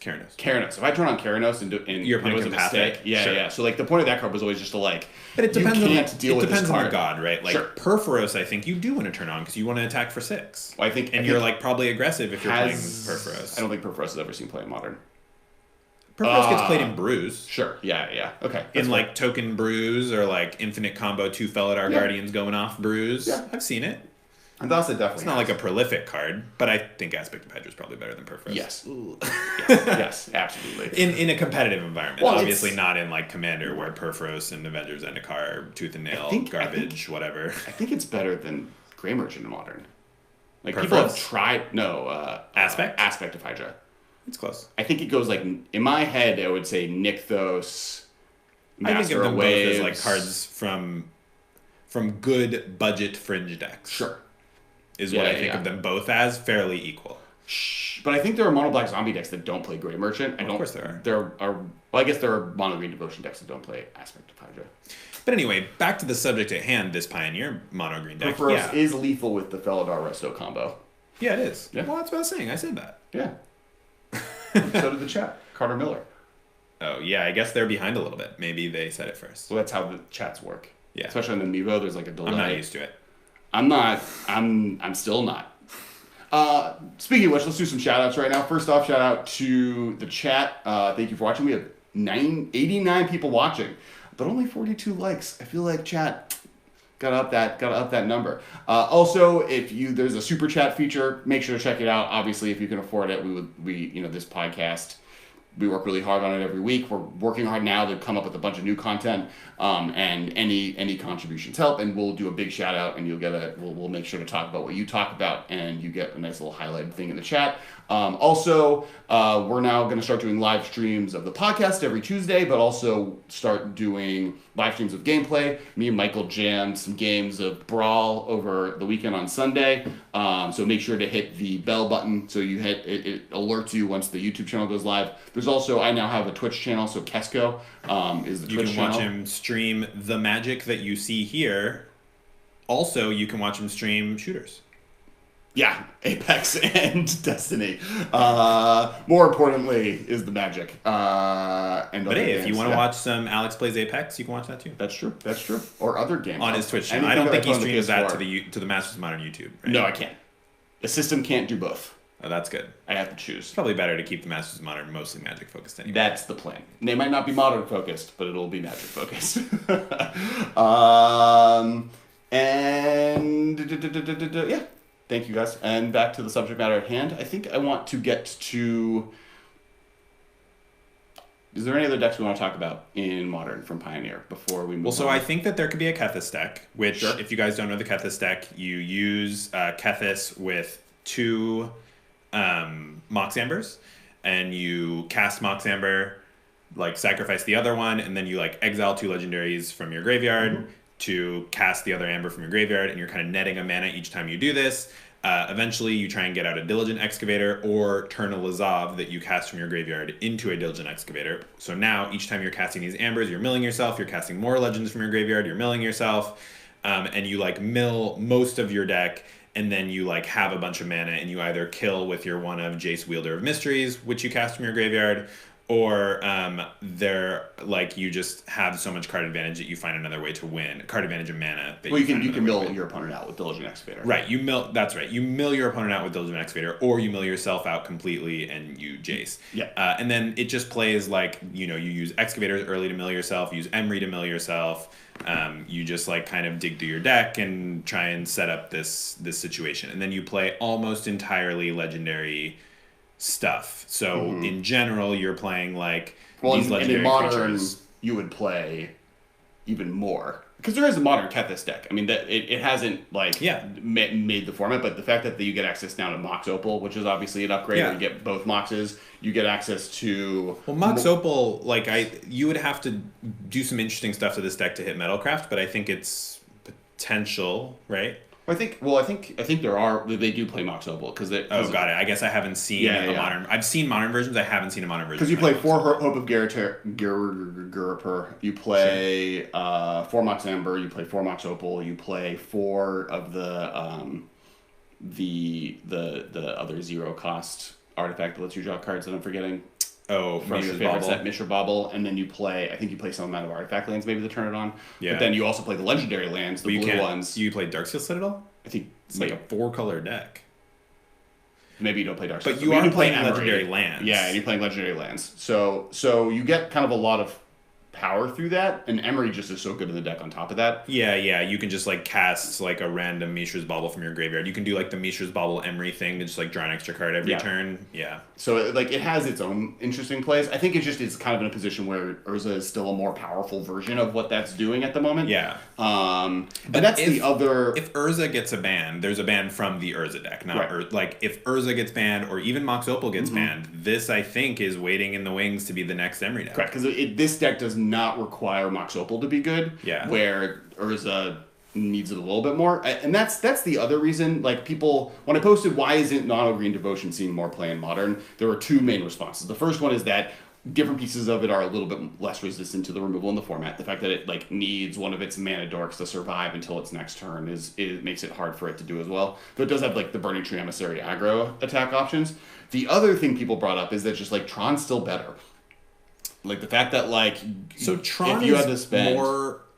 Keranos. If I turn on Keranos and your opponent can pass it. Yeah. So like, the point of that card was always just to like, but it depends you can't deal with this card. On the god, right? Like Perforos, I think you do want to turn on because you want to attack for 6. Well, you're like probably aggressive if you're playing Perforos. I don't think Perforos has ever seen play in Modern. Perforos gets played in Brews. Sure. Yeah. Okay. In like token Brews or like infinite combo 2 Felidar Guardians going off Brews. Yeah. I've seen it. And that's definitely. It's not like a prolific card, but I think Aspect of Hydra is probably better than Perforos. Yes. yes, absolutely. In a competitive environment, obviously not in like Commander where Perforos and Avengers Zendikar are tooth and nail, garbage, whatever. I think it's better than Grey Merchant in Modern. Like Perforos? People have tried. Aspect of Hydra. It's close. I think it goes like, in my head, I would say Nykthos, Master I think of them Waves. both as like cards from good budget fringe decks. Sure. Is what I think of them both as, fairly equal. But I think there are mono black zombie decks that don't play Grey Merchant. Of course there are. Well, I guess there are mono green devotion decks that don't play Aspect of Hydra. But anyway, back to the subject at hand, this Pioneer mono green deck. Perforos is lethal with the Felidar Resto combo. Yeah, it is. Yeah. Well, that's what I was saying. I said that. Yeah. So did the chat. Carter Miller. Oh, yeah, I guess they're behind a little bit. Maybe they said it first. Well, that's how the chats work. Yeah. Especially on the Mevo, there's like a delay. I'm not used to it. I'm not. I'm still not. Speaking of which, let's do some shout outs right now. First off, shout out to the chat. Thank you for watching. We have 89 people watching, but only 42 likes. I feel like chat got up that number. Also, there's a super chat feature, make sure to check it out. Obviously, if you can afford it, this podcast, we work really hard on it every week. We're working hard now to come up with a bunch of new content, and any contributions help. And we'll do a big shout out, and you'll get we'll make sure to talk about what you talk about, and you get a nice little highlighted thing in the chat. Also, we're now going to start doing live streams of the podcast every Tuesday, but also start doing live streams of gameplay. Me and Michael jammed some games of Brawl over the weekend on Sunday. So make sure to hit the bell button so you hit it alerts you once the YouTube channel goes live. There's also, I now have a Twitch channel, so Kesko is the Twitch channel. You can watch him stream the magic that you see here. Also, you can watch him stream shooters. Yeah, Apex and Destiny. More importantly is the Magic. But hey, if you want to watch some Alex Plays Apex, you can watch that too. That's true. Or other games. On his Twitch channel. I don't think he streams that to the Masters of Modern YouTube. Right? No, I can't. The system can't do both. Oh, that's good. I have to choose. It's probably better to keep the Masters of Modern mostly Magic focused anyway. That's the plan. They might not be Modern focused, but it'll be Magic focused. Yeah. Thank you guys. And back to the subject matter at hand. I think I want to get to... Is there any other decks we want to talk about in Modern from Pioneer before we move on? Well, so I think that there could be a Kethis deck, which, Sure. if you guys don't know the Kethis deck, you use Kethis with 2 Mox Ambers, and you cast Mox Amber, like sacrifice the other one, and then you like exile 2 legendaries from your graveyard to cast the other Amber from your graveyard, and you're kind of netting a mana each time you do this. Eventually, you try and get out a Diligent Excavator or turn a Lazav that you cast from your graveyard into a Diligent Excavator. So now, each time you're casting these Ambers, you're milling yourself, you're casting more Legends from your graveyard, you're milling yourself, and you like mill most of your deck, and then you like have a bunch of mana, and you either kill with your one of Jace Wielder of Mysteries, which you cast from your graveyard, or they're like you just have so much card advantage that you find another way to win. Card advantage of mana. Well, you can mill your opponent out with Diligent Excavator. Right, you mill. That's right. You mill your opponent out with Diligent Excavator, or you mill yourself out completely and you Jace. Yeah. And then it just plays like you use Excavators early to mill yourself, use Emery to mill yourself. You just like kind of dig through your deck and try and set up this situation, and then you play almost entirely legendary stuff. So in general, you're playing like these legendary in Modern, creatures. You would play even more because there is a Modern Kethis deck. I mean, that it hasn't like made the format, but the fact that you get access now to Mox Opal, which is obviously an upgrade. Where you get both Moxes. You get access to Mox Opal. Like you would have to do some interesting stuff to this deck to hit Metalcraft, but I think it's potential, right? I think they do play Mox Opal because got it. I guess I haven't seen the modern. I've seen modern versions. I haven't seen a modern version. Because you play 4 Hope of Gariper, you play 4 Mox Amber, you play 4 Mox Opal, you play 4 of the other 0 cost artifact that lets you draw cards that I'm forgetting. Oh, from your favorite set, Mishra Bauble, and then you play some amount of artifact lands maybe to turn it on. Yeah. But then you also play the legendary lands, the blue ones. You play Darksteel Citadel? I think it's like a 4-color deck. Maybe you don't play Darksteel. But you are playing legendary lands. Yeah, and you're playing legendary lands. So you get kind of a lot of power through that, and Emery just is so good in the deck on top of that. Yeah, you can just like cast like a random Mishra's Bauble from your graveyard. You can do like the Mishra's Bauble Emery thing to just like draw an extra card every turn. Yeah. So like it has its own interesting plays. I think it just is kind of in a position where Urza is still a more powerful version of what that's doing at the moment. Yeah. But that's the other. If Urza gets a ban, there's a ban from the Urza deck. Not like if Urza gets banned or even Mox Opal gets banned, this I think is waiting in the wings to be the next Emery deck. Correct, because this deck does not require Mox Opal to be good. Yeah. Where Urza needs it a little bit more, and that's the other reason. Like people, when I posted why isn't Mono Green Devotion seeing more play in Modern, there were 2 main responses. The first one is that different pieces of it are a little bit less resistant to the removal in the format. The fact that it like needs one of its mana dorks to survive until its next turn it makes it hard for it to do as well. Though it does have like the Burning Tree Emissary aggro attack options. The other thing people brought up is that just like Tron's still better. Like the fact that like Tron if you had to spend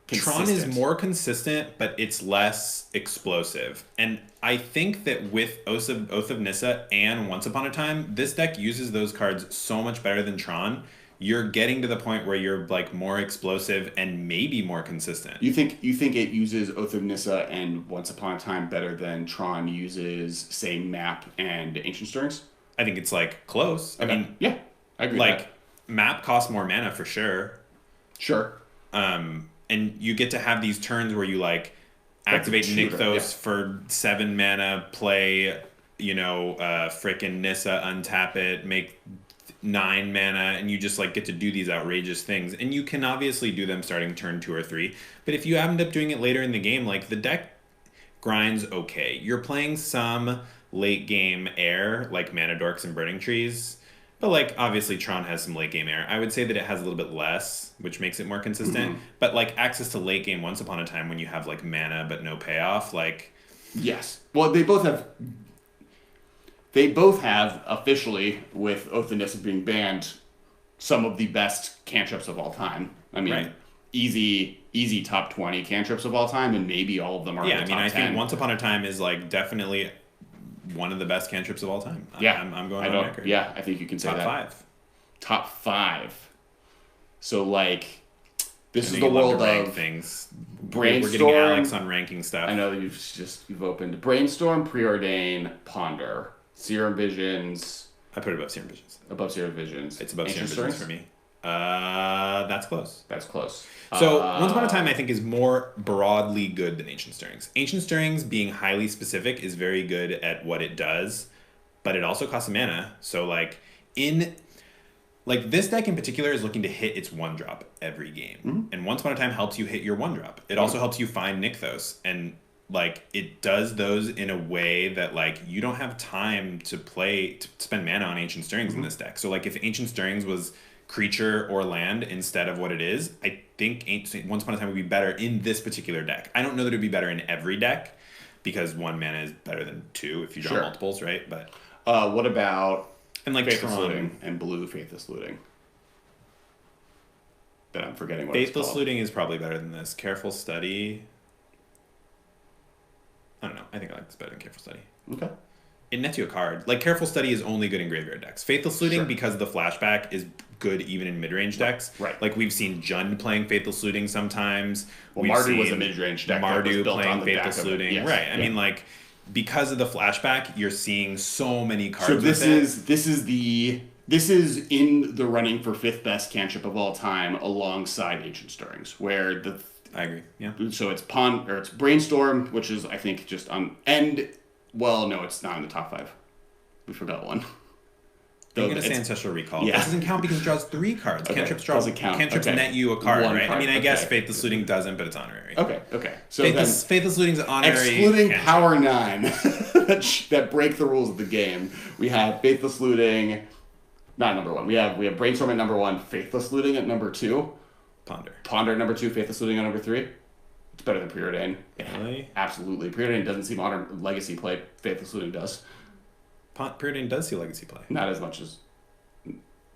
Tron is more consistent, but it's less explosive. And I think that with Oath of Nissa and Once Upon a Time, this deck uses those cards so much better than Tron. You're getting to the point where you're like more explosive and maybe more consistent. You think it uses Oath of Nissa and Once Upon a Time better than Tron uses, say, Map and Ancient Stirrings? I think it's like close. Okay. I mean, yeah, I agree. Like with that. Map costs more mana for sure. Sure. And you get to have these turns where you like activate Nykthos for 7 mana, play, frickin' Nissa, untap it, make 9 mana, and you just like get to do these outrageous things. And you can obviously do them starting turn 2 or 3. But if you end up doing it later in the game, like the deck grinds okay. You're playing some late game air, like Mana Dorks and Burning Trees. But, like, obviously Tron has some late game air. I would say that it has a little bit less, which makes it more consistent. Mm-hmm. But, like, access to late game Once Upon a Time when you have, like, mana but no payoff, like... Yes. Well, they both have, officially, with Oath of Nissa being banned, some of the best cantrips of all time. I mean, easy top 20 cantrips of all time, and maybe all of them are in the top 10. I think Once Upon a Time is, like, definitely... one of the best cantrips of all time. Yeah. I'm going on record. Yeah, I think you can say Top that. 5. Top 5. So, like, this I is know the you love world to rank of things. Brainstorm. We're getting Alex on ranking stuff. I know that you've opened Brainstorm, Preordain, Ponder, Serum Visions. I put it above Serum Visions. Above Serum Visions. It's above Serum Ancient Visions Stirrings? for me. That's close. That's close. So, Once Upon a Time, I think, is more broadly good than Ancient Stirrings. Ancient Stirrings, being highly specific, is very good at what it does, but it also costs mana. So, this deck in particular is looking to hit its 1-drop every game. Mm-hmm. And Once Upon a Time helps you hit your 1-drop. It also helps you find Nykthos. And, it does those in a way that, you don't have time to spend mana on Ancient Stirrings in this deck. So, if Ancient Stirrings was creature or land instead of what it is, I think Once Upon a Time would be better in this particular deck. I don't know that it would be better in every deck, because 1 mana is better than 2 if you draw multiples, right? But what about Faithless Tron. Looting and blue Faithless Looting? That I'm forgetting what Faithless it's called. Looting is probably better than this. Careful Study, I don't know. I think I like this better than Careful Study. Okay. It nets you a card. Careful Study is only good in graveyard decks. Faithless Looting, because of the flashback, is good even in mid-range decks. Right. We've seen Jund playing Faithless Looting sometimes. Well, Mardu was a mid-range deck. Mardu playing Faithless Looting. Yes. Right. I Yeah. mean, because of the flashback, you're seeing so many cards. So this is in the running for 5th best cantrip of all time, alongside Ancient Stirrings, where I agree. Yeah. So it's it's Brainstorm, which is I think just on no, it's not in the top 5. We forgot one. I'm going to say Ancestral Recall. Yeah. That doesn't count because it draws 3 cards. Okay. Cantrips Doesn't count. Cantrips Okay. net you a card, One right? card. I mean, I guess Okay. Faithless Looting doesn't, but it's honorary. Okay. So Faithless Looting's honorary. excluding cantrip. Power 9 that break the rules of the game, we have Faithless Looting, not number 1. We have Brainstorm at number 1, Faithless Looting at number 2, Ponder at number 2, Faithless Looting at number 3. It's better than Preordain. Really? Absolutely. Preordain doesn't see Modern Legacy play. Faithless Looting does. Preordain does see Legacy play. Not as much as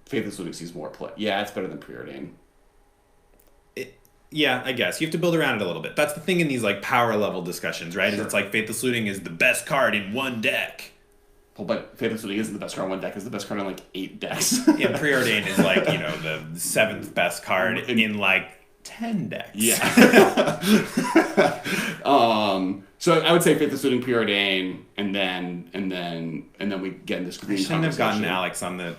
Faithless Looting sees more play. Yeah, it's better than Preordain. Yeah, I guess. You have to build around it a little bit. That's the thing in these power level discussions, right? Sure. Is it's Faithless Looting is the best card in one deck. Well, but Faithless Looting isn't the best card on one deck. It's the best card on 8 decks. And Preordain is the 7th best card in 10 decks. Yeah. So I would say Faithless Looting, Preordain, and then we get in this green. I shouldn't have gotten Alex on the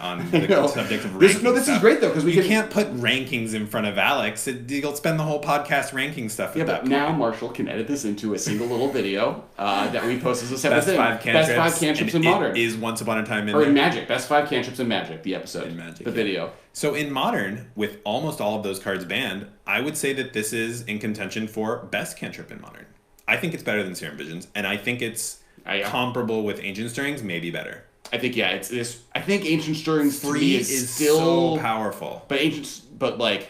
subject of rankings. This is great though, because you can't put rankings in front of Alex. You'll spend the whole podcast ranking stuff. Yeah, at that but point. now Marshall can edit this into a single little video that we post as a separate Best thing. 5 cantrips. Best 5 cantrips in Modern. It is Once Upon a Time in Magic. Best 5 cantrips in Magic. The episode. In Magic, the video. So in Modern, with almost all of those cards banned, I would say that this is in contention for best cantrip in Modern. I think it's better than Serum Visions, and I think it's comparable with Ancient Stirrings, maybe better. I think it's this. I think Ancient Stirrings Free is still so powerful, but the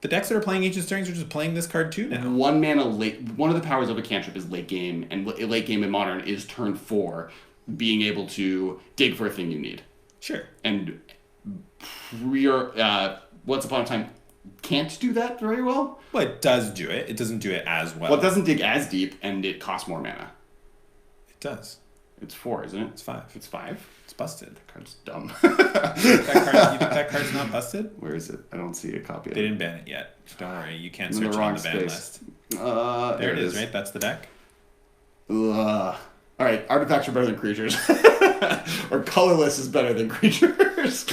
decks that are playing Ancient Stirrings are just playing this card too now. 1 mana late. One of the powers of a cantrip is late game, and late game in Modern is turn 4, being able to dig for a thing you need. Sure. And Once Upon a Time can't do that very well. Well, it does do it. It doesn't do it as well. Well, it doesn't dig as deep, and it costs more mana. It does. It's 4, isn't it? It's 5. It's 5? It's busted. That card's dumb. You think that card's not busted? Where is it? I don't see a copy of it. They didn't ban it yet. Don't worry. You can't In the search wrong on the ban space. list. There it is, right? That's the deck. All right, artifacts are better than creatures. Or colorless is better than creatures.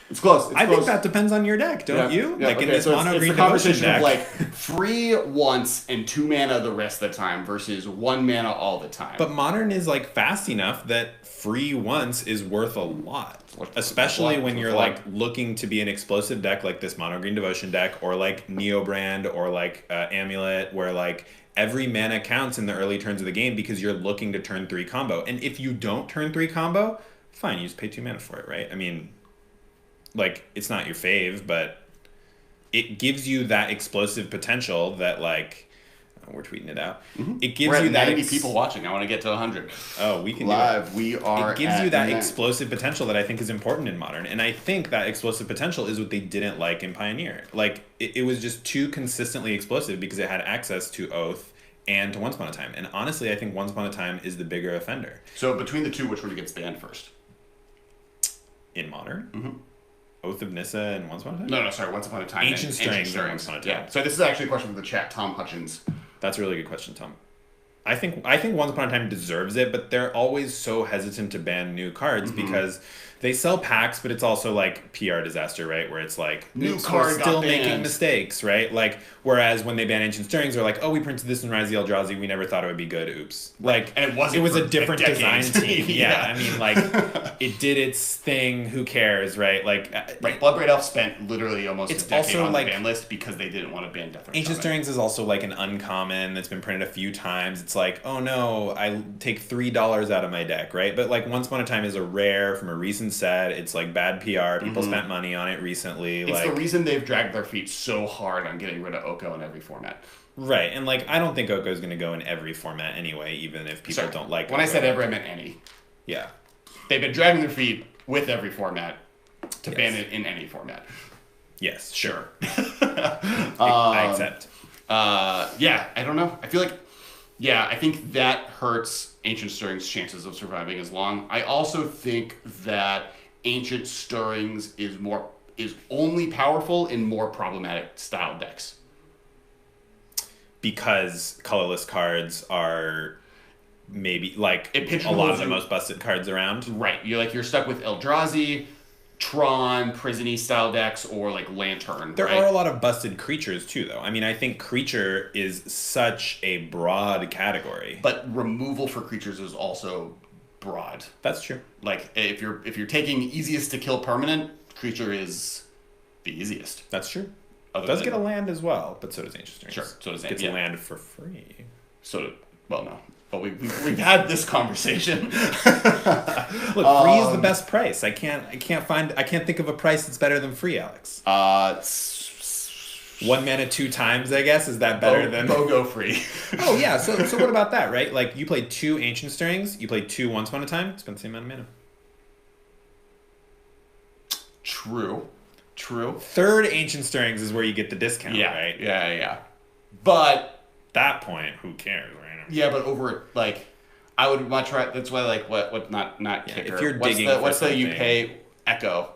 It's close. I think that depends on your deck, don't you? Yeah, in this so mono it's green the devotion conversation deck. of free once and 2 mana the rest of the time versus 1 mana all the time. But Modern is fast enough that free once is worth a lot. Especially when you're looking to be an explosive deck like this mono green devotion deck, or Neobrand, or Amulet, where every mana counts in the early turns of the game because you're looking to turn 3 combo. And if you don't turn 3 combo, fine, you just pay 2 mana for it, right? I mean, it's not your fave, but it gives you that explosive potential that we're tweeting it out. Mm-hmm. It gives we're at you that 90 people watching. I want to get to 100. Oh, we can live. Do it. We are. It gives you that explosive potential that I think is important in Modern, and I think that explosive potential is what they didn't like in Pioneer. It was just too consistently explosive because it had access to Oath and to Once Upon a Time. And honestly, I think Once Upon a Time is the bigger offender. So between the two, which one gets banned first? In Modern? Mm-hmm. Once Upon a Time? No, sorry, Once Upon a Time. Ancient Stirrings and Once Upon a Time. Yeah. So this is actually a question from the chat, Tom Hutchins. That's a really good question, Tom. I think Once Upon a Time deserves it, but they're always so hesitant to ban new cards because they sell packs, but it's also like PR disaster, right? Where it's like new card still got making banned. Mistakes, right? Like whereas when they ban Ancient Stirrings, they're like, oh, we printed this in Rise of the Eldrazi, we never thought it would be good. Oops. Like and it wasn't. It was for a different design team. Yeah. I mean, like it did its thing. Who cares, right? Like right. Bloodbraid Elf spent literally almost it's a decade also on like, the ban list because they didn't want to ban Death Rush. Ancient Stirrings is also like an uncommon that's been printed a few times. It's like, oh no, I take $3 out of my deck, right? But like Once Upon a Time is a rare from a recent set. It's like bad PR. People spent money on it recently. It's the reason they've dragged their feet so hard on getting rid of Oko in every format. Right, and like I don't think Oko is going to go in every format anyway, even if people don't like. When Oko. I said every, I meant any. Yeah, they've been dragging their feet with every format to ban it in any format. Yes, sure. I accept. Yeah, I don't know. I feel like, I think that hurts Ancient Stirrings' chances of surviving as long. I also think that Ancient Stirrings is only powerful in more problematic style decks. Because colorless cards are maybe like a lot of the most busted cards around. Right. You're stuck with Eldrazi, Tron, Prison-y style decks, or like Lantern. There are a lot of busted creatures too, though. I mean, I think creature is such a broad category. But removal for creatures is also broad. That's true. Like if you're taking easiest to kill permanent, creature is the easiest. That's true. It does get a land as well, but so does Ancient Stirrings. Sure, so does Gets a land for free. No. But we've had this conversation. Look, free is the best price. I can't think of a price that's better than free, Alex. 1 mana 2 times, I guess. Is that better than BOGO free? Oh yeah. So what about that, right? Like you played 2 Ancient Stirrings, you played 2 Once Upon a Time. Spend the same amount of mana. True. Third Ancient Stirrings is where you get the discount, right? Yeah. But at that point, who cares, right? Yeah, but over like, I would much rather. That's why what not kicker. If you're digging, what's the you pay Echo?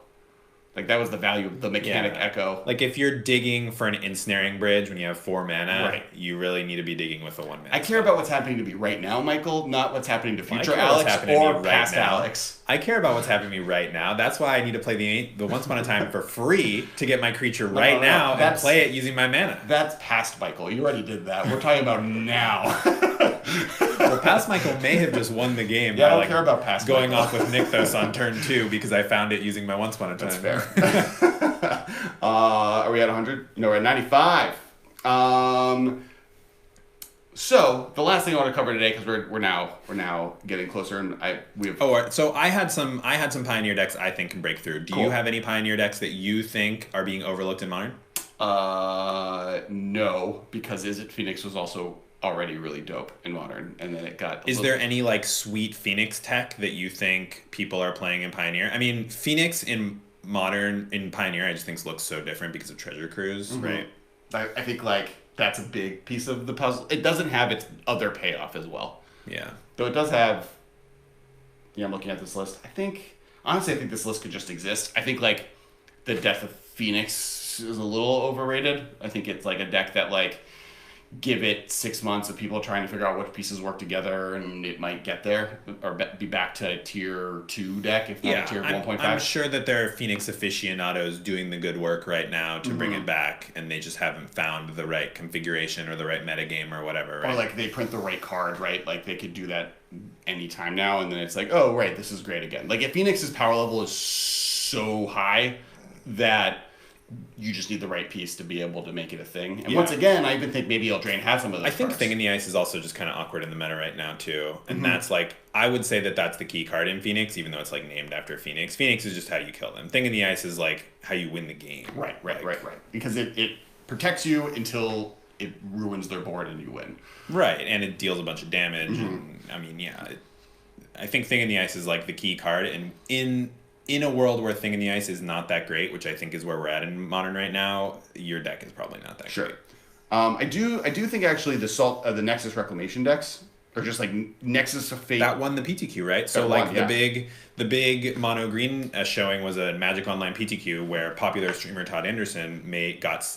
Like that was the value of the mechanic Echo. Like if you're digging for an ensnaring bridge when you have 4 mana, right. You really need to be digging with a 1 mana. I care about what's happening to me right now, Michael, not what's happening to future Alex or past Alex. I care about what's happening to me right now. That's why I need to play the Once Upon a Time for free to get my creature now and play it using my mana. That's past Michael. You already did that. We're talking about now. Well, past Michael may have just won the game. Yeah, I don't care about past going Michael. off with Nykthos on turn 2 because I found it using my Once Upon a Time. That's fair. Are we at 100? No, we're at 95. So the last thing I want to cover today, because we're now getting closer, and we have. So I had some Pioneer decks I think can break through. Do you have any Pioneer decks that you think are being overlooked in Modern? No, because Izzet Phoenix was also already really dope in Modern, and then it got. Is there any like sweet Phoenix tech that you think people are playing in Pioneer? I mean, Phoenix in Modern in Pioneer, I just think looks so different because of Treasure Cruise, right? I think like that's a big piece of the puzzle. It doesn't have its other payoff as well. Yeah. Though it does have. Yeah, I'm looking at this list. I think this list could just exist. I think like the Death of Phoenix is a little overrated. I think it's like a deck that like. Give it 6 months of people trying to figure out which pieces work together, and it might get there or be back to a tier 2 deck, if not a tier 1.5. I'm sure that there are Phoenix aficionados doing the good work right now to bring it back, and they just haven't found the right configuration or the right metagame or whatever. Right? Or like they print the right card, right? Like they could do that anytime now, and then it's like, oh, right, this is great again. Like if Phoenix's power level is so high that you just need the right piece to be able to make it a thing. And once again, I even think maybe Eldraine has some of those. I think cards. Thing in the Ice is also just kind of awkward in the meta right now too. And that's like, I would say that that's the key card in Phoenix, even though it's like named after Phoenix. Phoenix is just how you kill them. Thing in the Ice is like how you win the game. Right. Because it protects you until it ruins their board and you win. Right, and it deals a bunch of damage. And I mean, I think Thing in the Ice is like the key card. And in a world where Thing in the Ice is not that great, which I think is where we're at in Modern right now, your deck is probably not that great. I do think actually the Nexus Reclamation decks are just like Nexus of Fate. That won the PTQ, right? So the big mono green showing was a Magic Online PTQ where popular streamer Todd Anderson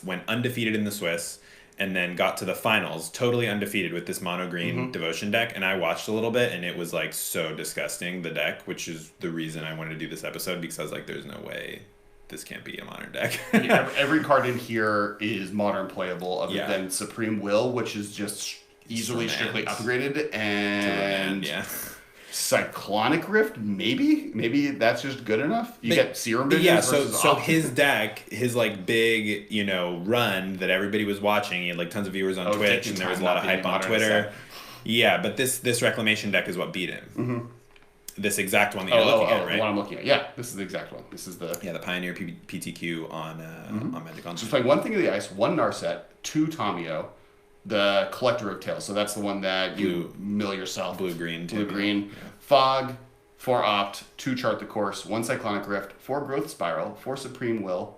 went undefeated in the Swiss and then got to the finals totally undefeated with this mono green devotion deck. And I watched a little bit and it was like so disgusting, the deck, which is the reason I wanted to do this episode, because I was like, there's no way this can't be a modern deck. Every card in here is modern playable other than Supreme Will, which is just easily strictly upgraded, and Cyclonic Rift, maybe that's just good enough. You get Serum Vision. Yeah, so his deck, his like big, run that everybody was watching, he had like tons of viewers on Twitch, and there was a lot of hype on Twitter. Yeah, but this Reclamation deck is what beat him. Mm-hmm. This exact one that you're looking at, right? The one I'm looking at. Yeah, this is the exact one. This is the Pioneer PTQ on Magic Online. So it's playing 1 Thing of the Ice, 1 Narset, 2 Tomio, the Collector of Tales. So that's the one that you mill yourself. Blue-green. Blue-green. Yeah. Fog, 4 Opt, 2 Chart the Course, 1 Cyclonic Rift, 4 Growth Spiral, 4 Supreme Will,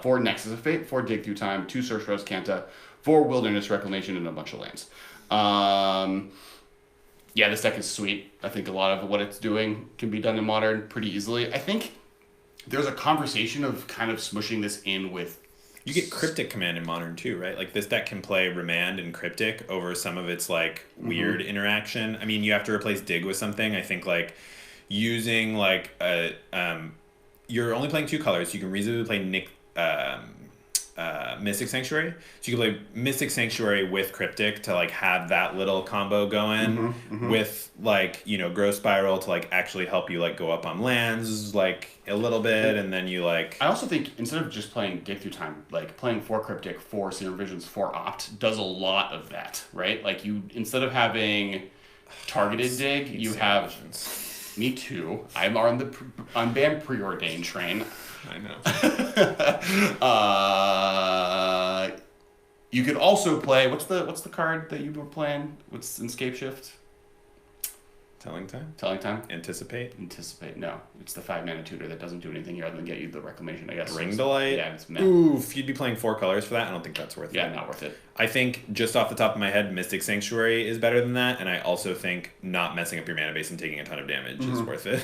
4 Nexus of Fate, 4 Dig Through Time, 2 Search Rose Canta, 4 Wilderness Reclamation, and a bunch of lands. Yeah, this deck is sweet. I think a lot of what it's doing can be done in Modern pretty easily. I think there's a conversation of kind of smushing this in with... You get Cryptic Command in Modern too, right? Like this deck can play Remand and Cryptic over some of its like weird interaction. I mean, you have to replace Dig with something. I think like using like you're only playing 2 colors. You can reasonably play Mystic Sanctuary. So you can play Mystic Sanctuary with Cryptic to like have that little combo going with like, Growth Spiral to like actually help you like go up on lands like a little bit, and then you like... I also think instead of just playing Dig Through Time, like playing 4 Cryptic, 4 Serum Visions, 4 Opt does a lot of that, right? Like you, instead of having targeted dig, you have... Visions. Me too. I'm on the unbanned preordained train. I know. You could also play... What's the card that you were playing? What's in Scape Shift? Telling Time? Anticipate? No. It's the 5-mana tutor that doesn't do anything other than get you the Reclamation, I guess. Ring Delight? Yeah, it's meh. Oof, you'd be playing 4 colors for that? I don't think that's worth it. Yeah, not worth it. I think, just off the top of my head, Mystic Sanctuary is better than that, and I also think not messing up your mana base and taking a ton of damage is worth it.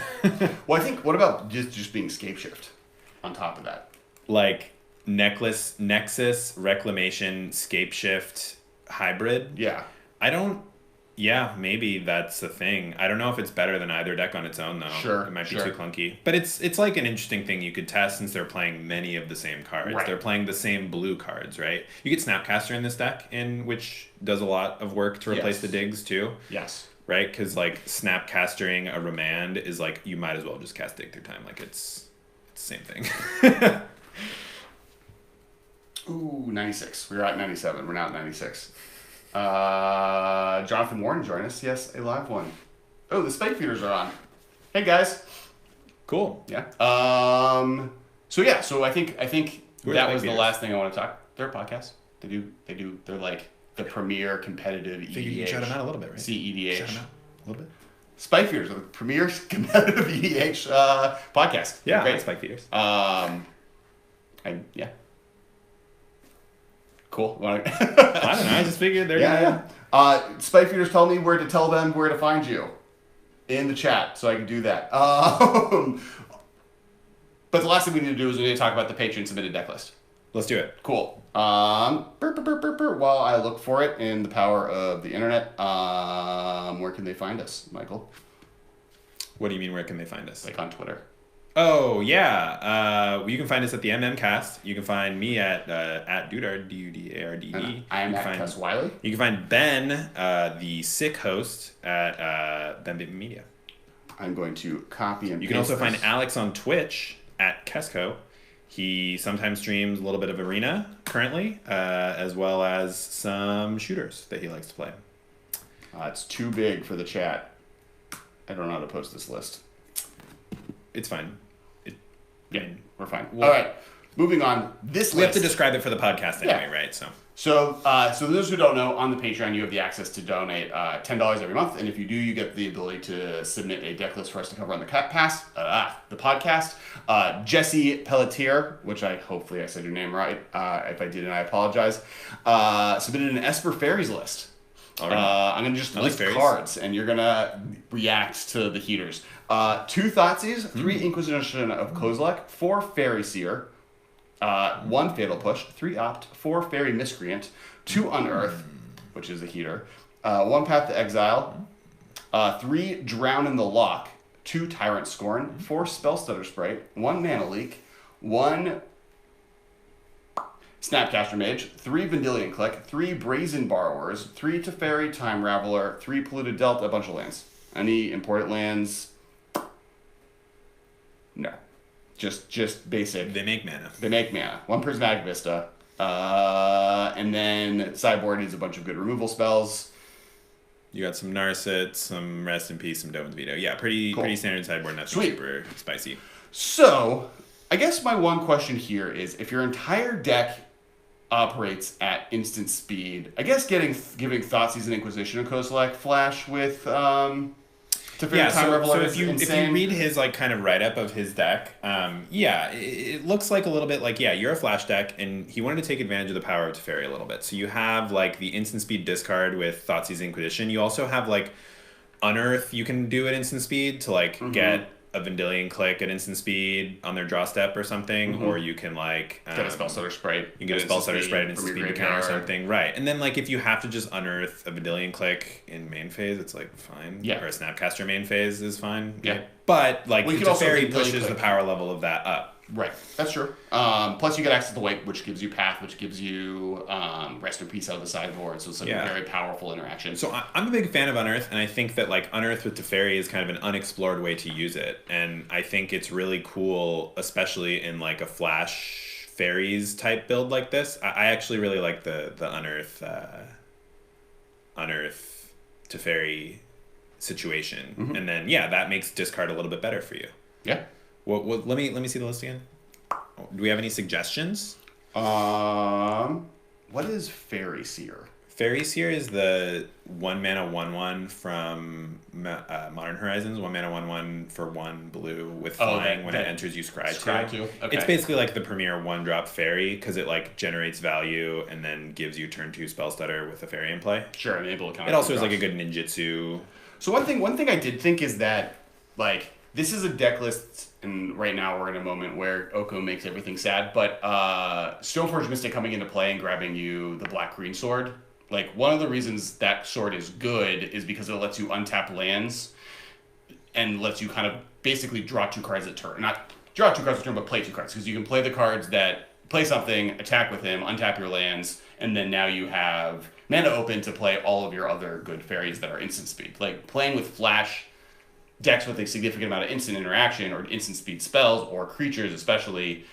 Well, I think, what about just being Scape Shift on top of that? Like, Nexus, Reclamation, Scape Shift, Hybrid? Yeah. Yeah, maybe that's a thing. I don't know if it's better than either deck on its own, though. Sure. It might be too clunky. But it's like an interesting thing you could test, since they're playing many of the same cards. Right. They're playing the same blue cards, right? You get Snapcaster in this deck, which does a lot of work to replace the digs, too. Yes. Right? Because, like, Snapcastering a Remand is like, you might as well just cast Dig Through Time. Like, it's the same thing. Ooh, 96. We were at 97. We're now at 96. Jonathan Warren join us. Yes, a live one. Oh, the Spike Feeders are on. Hey guys. Cool. Yeah. So I think that was the last thing I want to talk. They're a podcast. They're like the premier competitive EDH. You shout them out a little bit, right? CEDH. Shout them out a little bit. Spike Feeders are the premier competitive EDH podcast. Yeah, great. Spike Feeders. Yeah. Cool. I don't know. I just figured they're gonna... Spike Feeders tell me where to find you in the chat, so I can do that. But the last thing we need to do is we need to talk about the Patreon submitted deck list. Let's do it. Cool. While I look for it in the power of the internet, where can they find us, Michael? What do you mean, where can they find us? Like on Twitter. Oh, yeah. You can find us at the MMcast. You can find me at Dudard, Dudarde. I am at Tess Wiley. You can find Ben, the sick host, at Ben Bateman Media. I'm going to copy and paste. You can also find Alex on Twitch at Kesco. He sometimes streams a little bit of Arena currently, as well as some shooters that he likes to play. It's too big for the chat. I don't know how to post this list. It's fine. Yeah, we're fine. All right, moving on. We have to describe it for the podcast anyway, right? So So, so those who don't know, on the Patreon, you have the access to donate $10 every month, and if you do, you get the ability to submit a deck list for us to cover on the podcast. Jesse Pelletier, which hopefully I said your name right. If I didn't, I apologize. Submitted an Esper Faeries list. All right. I'm gonna just list cards, and you're gonna react to the heaters. 2 Thoughtseize, 3 Inquisition of Kozilek, 4 Faerie Seer. 1 Fatal Push, 3 Opt, 4 Faerie Miscreant, 2 Unearth, which is a heater, 1 Path to Exile, 3 Drown in the Loch, 2 Tyrant Scorn, 4 Spellstutter Sprite, 1 Mana Leak, 1 Snapcaster Mage, 3 Vendilion Clique, 3 Brazen Borrowers, 3 Teferi, Time Raveler, 3 Polluted Delta, a bunch of lands. Any important lands? No. Just basic. They make mana. 1 Prismatic Vista. And then sideboard needs a bunch of good removal spells. You got some Narset, some Rest in Peace, some Dovin's Veto. Yeah, pretty standard sideboard, nothing super spicy. So, I guess my one question here is, if your entire deck operates at instant speed, I guess giving Thoughtreize and Inquisition of Kozilek flash with so if you read his like kind of write-up of his deck, it looks like a little bit like, you're a flash deck, and he wanted to take advantage of the power of Teferi a little bit. So you have like the instant speed discard with Thoughtseize Inquisition. You also have like Unearth you can do at instant speed to like get a Vendilion Clique at instant speed on their draw step or something, or you can like get a Spellstutter Sprite. You get a Spellstutter Sprite at instant speed account or something, right? And then like if you have to just Unearth a Vendilion Clique in main phase, it's like fine. Yeah. Or a Snapcaster main phase is fine. Yeah. But like the Teferi pushes the power level of that up. Right, that's true. Plus, you get access to Wake, which gives you Path, which gives you Rest in Peace out of the sideboard. So it's like a very powerful interaction. So I'm a big fan of Unearth, and I think that like Unearth with Teferi is kind of an unexplored way to use it, and I think it's really cool, especially in like a Flash Faeries type build like this. I actually really like the Unearth Teferi situation, and then that makes discard a little bit better for you. Yeah. Let me see the list again. Do we have any suggestions? What is Faerie Seer? Faerie Seer is the 1 mana 1/1 from Modern Horizons. 1 mana 1/1 for 1 blue with flying. When it enters, you scry 2. Okay. It's basically like the premier 1-drop fairy because it like generates value and then gives you turn 2 Spellstutter with a fairy in play. Sure, enable it also is like a good ninjutsu. So one thing I did think is that like this is a deck list, and right now we're in a moment where Oko makes everything sad, but Stoneforge Mystic coming into play and grabbing you the black-green sword, like one of the reasons that sword is good is because it lets you untap lands and lets you kind of basically draw 2 cards a turn. Not draw 2 cards a turn, but play 2 cards, because you can play the cards that play something, attack with him, untap your lands, and then now you have mana open to play all of your other good fairies that are instant speed. Like playing with Flash decks with a significant amount of instant interaction or instant speed spells or creatures especially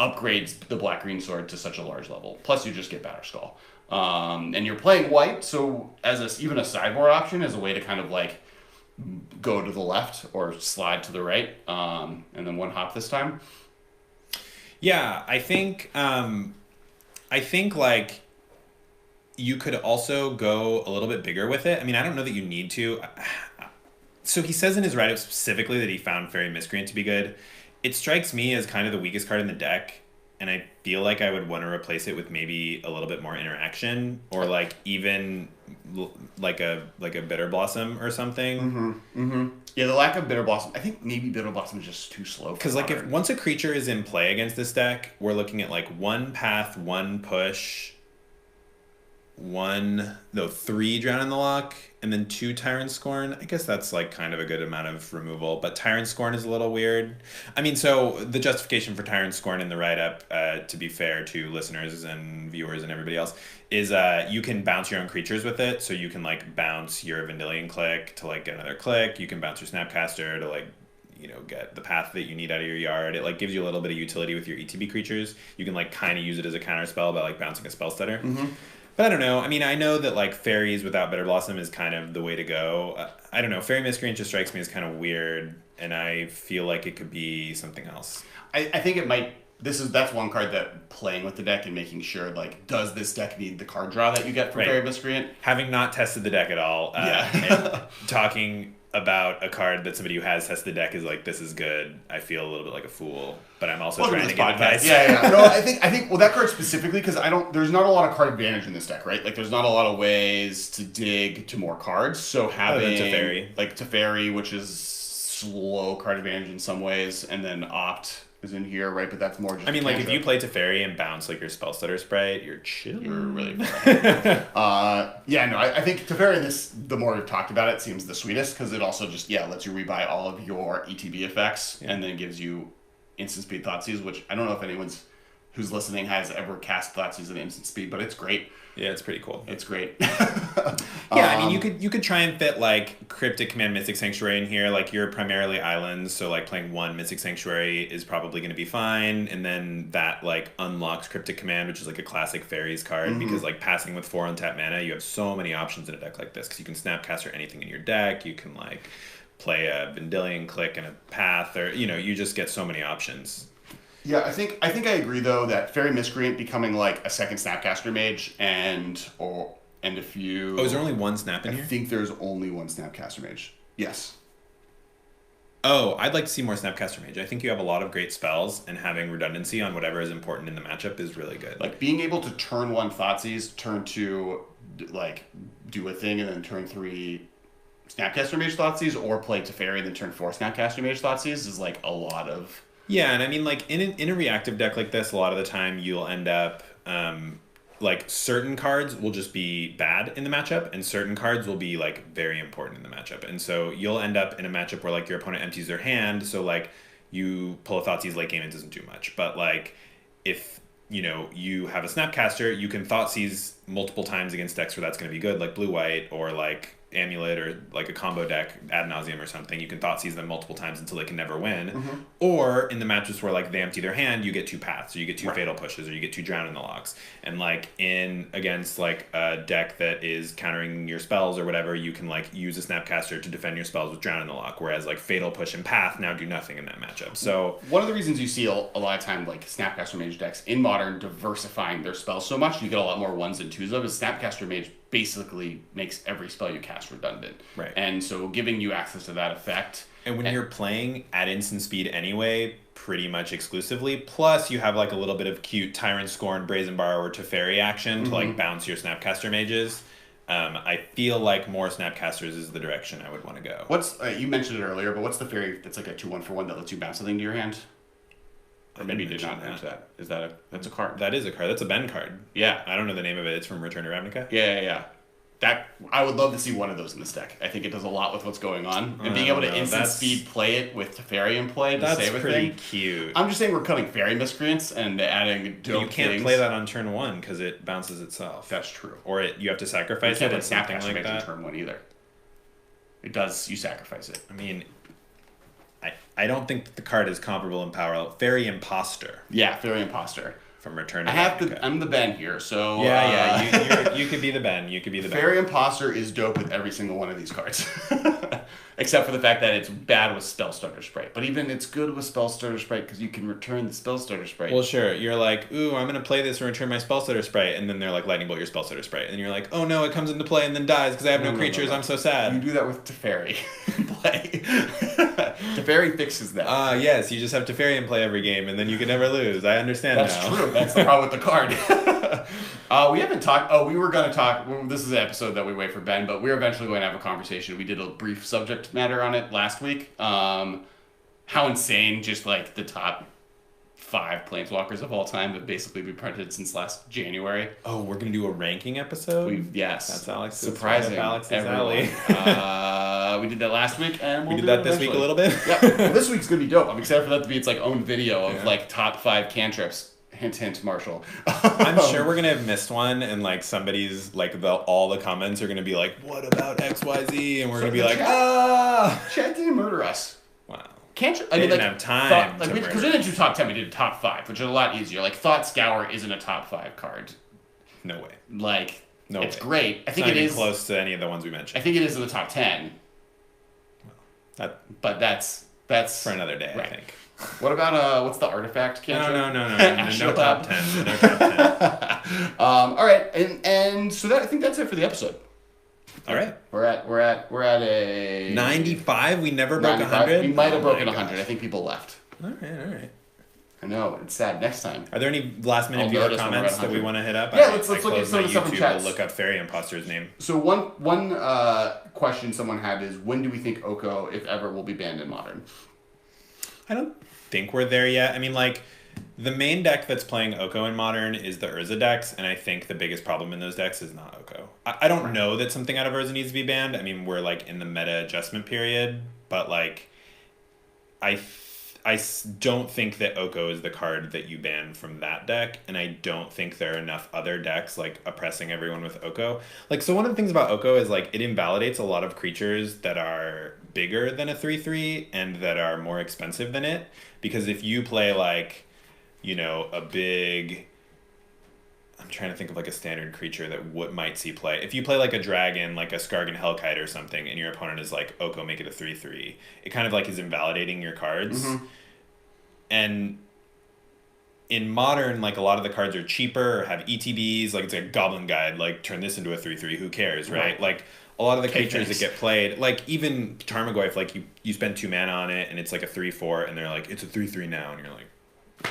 upgrades the black-green sword to such a large level. Plus you just get Batterskull. And you're playing white, so as even a sideboard option as a way to kind of like go to the left or slide to the right, and then 1 hop this time. Yeah, I think like you could also go a little bit bigger with it. I mean, I don't know that you need to. So he says in his write-up specifically that he found Faerie Miscreant to be good. It strikes me as kind of the weakest card in the deck, and I feel like I would want to replace it with maybe a little bit more interaction, or like even like a Bitter Blossom or something. Yeah, the lack of Bitter Blossom. I think maybe Bitter Blossom is just too slow. Because like if once a creature is in play against this deck, we're looking at like 1 path, 1 push, 3 Drown in the Loch, and then 2 Tyrant Scorn. I guess that's like kind of a good amount of removal, but Tyrant Scorn is a little weird. I mean, so the justification for Tyrant Scorn in the write-up, to be fair to listeners and viewers and everybody else, is you can bounce your own creatures with it. So you can like bounce your Vendilion Clique to like get another click. You can bounce your Snapcaster to like, get the path that you need out of your yard. It like gives you a little bit of utility with your ETB creatures. You can like kind of use it as a counter spell by like bouncing a Spellstutter. But I don't know. I mean, I know that like fairies without Bitter Blossom is kind of the way to go. I don't know. Faerie Miscreant just strikes me as kind of weird, and I feel like it could be something else. I think it might that's one card that playing with the deck and making sure, like, does this deck need the card draw that you get from Faerie Miscreant? Having not tested the deck at all, and talking about a card that somebody who has tested the deck is like, this is good. I feel a little bit like a fool, but I'm also trying to give advice. Yeah. No, I think well, that card specifically, because there's not a lot of card advantage in this deck, right? Like, there's not a lot of ways to dig to more cards. So having Teferi, which is slow card advantage in some ways, and then Opt is in here, right? But that's more just... I mean, like, if you play Teferi and bounce, like, your Spellstutter Sprite, you're chill. You're really I think Teferi, the more we've talked about it, seems the sweetest, because it also just, lets you rebuy all of your ETB effects, and then gives you instant speed Thoughtseize, which I don't know if anyone who's listening has ever cast Thoughtseize in instant speed, but it's great. Yeah, it's pretty cool. It's great. I mean, you could try and fit, like, Cryptic Command Mystic Sanctuary in here. Like, you're primarily islands, so, like, playing one Mystic Sanctuary is probably going to be fine. And then that, like, unlocks Cryptic Command, which is, like, a classic Faeries card. Because, like, passing with 4 untapped mana, you have so many options in a deck like this. Because you can Snapcaster anything in your deck. You can, like, play a Vendilion Clique and a Path. Or, you just get so many options. Yeah, I think I agree though that Faerie Miscreant becoming like a second Snapcaster Mage and if you... Oh, is there only one Snap in here? I think there's only one Snapcaster Mage. Yes. Oh, I'd like to see more Snapcaster Mage. I think you have a lot of great spells, and having redundancy on whatever is important in the matchup is really good. Like, being able to turn 1 Thoughtseize, turn 2, like, do a thing, and then turn 3 Snapcaster Mage Thoughtseize, or play Teferi, then turn 4 Snapcaster Mage Thoughtseize is, like, a lot of... Yeah, and I mean, like, in a reactive deck like this, a lot of the time you'll end up, like, certain cards will just be bad in the matchup, and certain cards will be, like, very important in the matchup. And so you'll end up in a matchup where, like, your opponent empties their hand, so, like, you pull a Thoughtseize late game, it doesn't do much. But, like, if, you have a Snapcaster, you can Thoughtseize multiple times against decks where that's going to be good, like Blue-White, or, like, Amulet, or like a combo deck ad nauseum or something. You can Thoughtseize them multiple times until they can never win. Or in the matches where, like, they empty their hand, you get 2 paths, or you get 2 fatal pushes, or you get 2 drown in the locks. And, like, against like a deck that is countering your spells or whatever, you can, like, use a Snapcaster to defend your spells with drown in the lock, whereas, like, fatal push and path now do nothing in that matchup. So one of the reasons you see a lot of time, like, Snapcaster Mage decks in Modern diversifying their spells so much, you get a lot more 1s and 2s of, is Snapcaster Mage basically makes every spell you cast redundant. Right. And so giving you access to that effect. And when you're playing at instant speed anyway, pretty much exclusively, plus you have, like, a little bit of cute Tyrant, Scorn, Brazen Borrower, Teferi action to, like, bounce your Snapcaster Mages. I feel like more Snapcasters is the direction I would want to go. What's you mentioned it earlier, but what's the Faerie that's like a 2-1 for 1 that lets you bounce something to your hand? Or maybe you did not mention that. Is that that's a card? That is a card. That's a Ben card. Yeah. I don't know the name of it. It's from Return to Ravnica. Yeah. That I would love to see one of those in this deck. I think it does a lot with what's going on. And being able to instant speed play it with Teferi in play to save a thing. That's pretty cute. I'm just saying we're cutting Faerie Miscreants and adding dope You can't things. play that on turn 1 because it bounces itself. That's true. Or you have to sacrifice it or something like that. On turn 1 either. It does. You sacrifice it. I mean, I don't think that the card is comparable in power. Faerie Imposter. Yeah, Faerie Imposter. From Return to Ravnica. I'm the Ben here, so... Yeah, you could be the Ben. Faerie Imposter is dope with every single one of these cards. Except for the fact that it's bad with Spellstutter Sprite. But even it's good with Spellstutter Sprite because you can return the Spellstutter Sprite. Well, sure. You're like, ooh, I'm going to play this and return my Spellstutter Sprite. And then they're like, lightning bolt your Spellstutter Sprite. And you're like, oh no, it comes into play and then dies because I have no creatures. No. I'm so sad. You do that with Teferi in play. Teferi fixes that. Yes. You just have Teferi in play every game and then you can never lose. I understand now. That's true. That's the problem with the card. We haven't talked... we were going to talk... This is an episode that we wait for Ben, but we're eventually going to have a conversation. We did a brief subject matter on it last week. How insane just, like, the top 5 Planeswalkers of all time have basically been printed since last January. Oh, we're going to do a ranking episode? Yes. That's Alex. Surprising. Alex's alley. We did that last week, and we did that this week a little bit? Yeah. Well, this week's going to be dope. I'm excited for that to be its, like, own video of, like, top 5 cantrips. Hint, hint, Marshall. I'm sure we're gonna have missed one, and like somebody's like all the comments are gonna be like, "What about XYZ?" And we're gonna be like, Chat didn't murder us. Wow. Cantrip. I didn't have time. Because we didn't do top 10, we did top 5, which is a lot easier. Like Thoughtscour isn't a top 5 card. No way. Like, no, it's way. Great. I think it's not it even is close to any of the ones we mentioned. I think it is in the top 10. Well, but that's That's for another day, right. I think. What about what's the artifact cantrip? No, no top 10. No top 10. All right, and so I think that's it for the episode. All right, we're at a 95. We never broke 100. We might have broken 100. I think people left. All right. I know, it's sad. Next time. Are there any last minute viewer comments that we want to hit up? Yeah, let's look at some of the stuff in chat. To look up Faerie Imposter's name. So one question someone had is, when do we think Oko, if ever, will be banned in Modern? I don't think we're there yet. I mean, like, the main deck that's playing Oko in Modern is the Urza decks, and I think the biggest problem in those decks is not Oko. I don't know that something out of Urza needs to be banned. I mean, we're, like, in the meta adjustment period, but, like, I don't think that Oko is the card that you ban from that deck, and I don't think there are enough other decks, like, oppressing everyone with Oko. Like, so one of the things about Oko is, like, it invalidates a lot of creatures that are bigger than a 3/3 and that are more expensive than it, because if you play, like, you know, a big... I'm trying to think of, like, a standard creature that might see play. If you play, like, a dragon, like a Skargan Hellkite or something, and your opponent is like, Oko, make it a 3/3, it kind of, like, is invalidating your cards. Mm-hmm. And in Modern, like, a lot of the cards are cheaper or have ETBs. Like, it's like a Goblin Guide, like, turn this into a 3/3, who cares, right? Like, a lot of the creatures that get played, like, even Tarmogoyf, like, you spend 2 mana on it, and it's, like, a 3/4, and they're like, it's a 3/3 now, and you're like,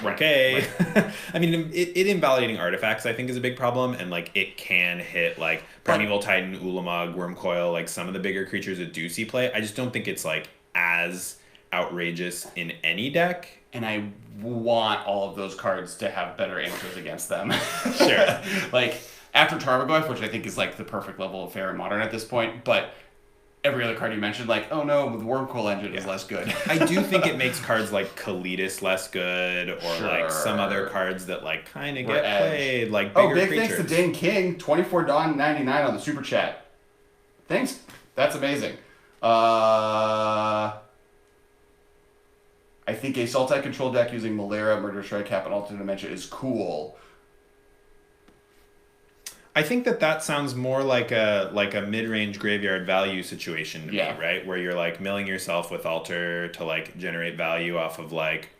okay. Right. I mean, it invalidating artifacts, I think, is a big problem, and, like, it can hit, like, Primeval Titan, Ulamog, Wormcoil, like, some of the bigger creatures that do see play. I just don't think it's, like, as outrageous in any deck. And I want all of those cards to have better answers against them. Sure. Like, after Tarmogoyf, which I think is, like, the perfect level of Fair and Modern at this point, but every other card you mentioned, like, oh no, the Wormcoil engine is less good. I do think it makes cards like Kalitas less good, or like some other cards that, like, kind of get played, like bigger creatures. Thanks to Dane King, 24.99 on the super chat. Thanks, that's amazing. I think a Sultai control deck using Malera, Murder Strike Cap, and Alternate Dimension is cool. I think that sounds more like a mid-range graveyard value situation to me, right? Where you're, like, milling yourself with Alter to, like, generate value off of, like,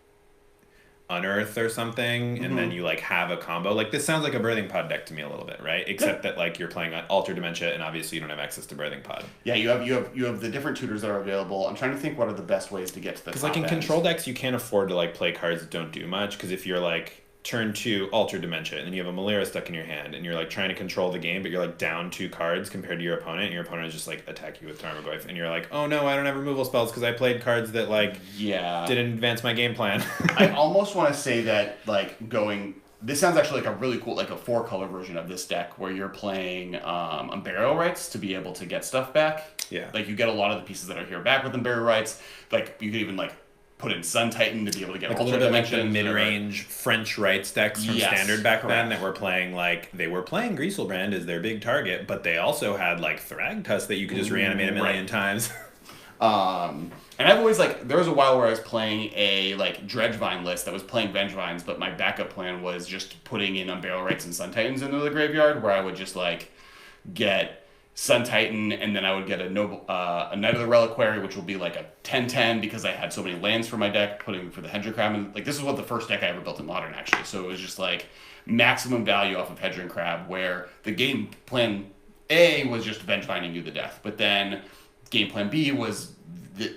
Unearth or something, and then you, like, have a combo. Like, this sounds like a Birthing Pod deck to me a little bit, right? Except that, like, you're playing Alter Dementia, and obviously you don't have access to Birthing Pod. Yeah, you have the different tutors that are available. I'm trying to think what are the best ways to get to the top. Because, like, in control decks, you can't afford to, like, play cards that don't do much, because if you're, like, turn 2 Alter Dementia, and then you have a Malera stuck in your hand, and you're, like, trying to control the game, but you're, like, down 2 cards compared to your opponent, and your opponent is just, like, attack you with Tarmogoyf, and you're like, oh no, I don't have removal spells because I played cards that, like, didn't advance my game plan. I almost want to say that, like, this sounds actually like a really cool, like, a 4-color version of this deck, where you're playing Unburial Rites to be able to get stuff back. Yeah. Like, you get a lot of the pieces that are here back with Unburial Rites. Like, you could even, like, put in Sun Titan to be able to get, like, a little bit like the mid-range French Rites decks from Standard back then that were playing, like, they were playing Grieselbrand as their big target, but they also had, like, Thragtusk that you could just reanimate a million times. And I've always, like, there was a while where I was playing a, like, Dredgevine list that was playing Vengevines, but my backup plan was just putting in Unburial Rites and Sun Titans into the graveyard, where I would just, like, get Sun Titan, and then I would get a Knight of the Reliquary, which will be like a 10/10 because I had so many lands for my deck, putting for the Hedron Crab. And, like, this is what the first deck I ever built in Modern, actually. So it was just, like, maximum value off of Hedron Crab, where the game plan A was just Vengevining you to death. But then game plan B was,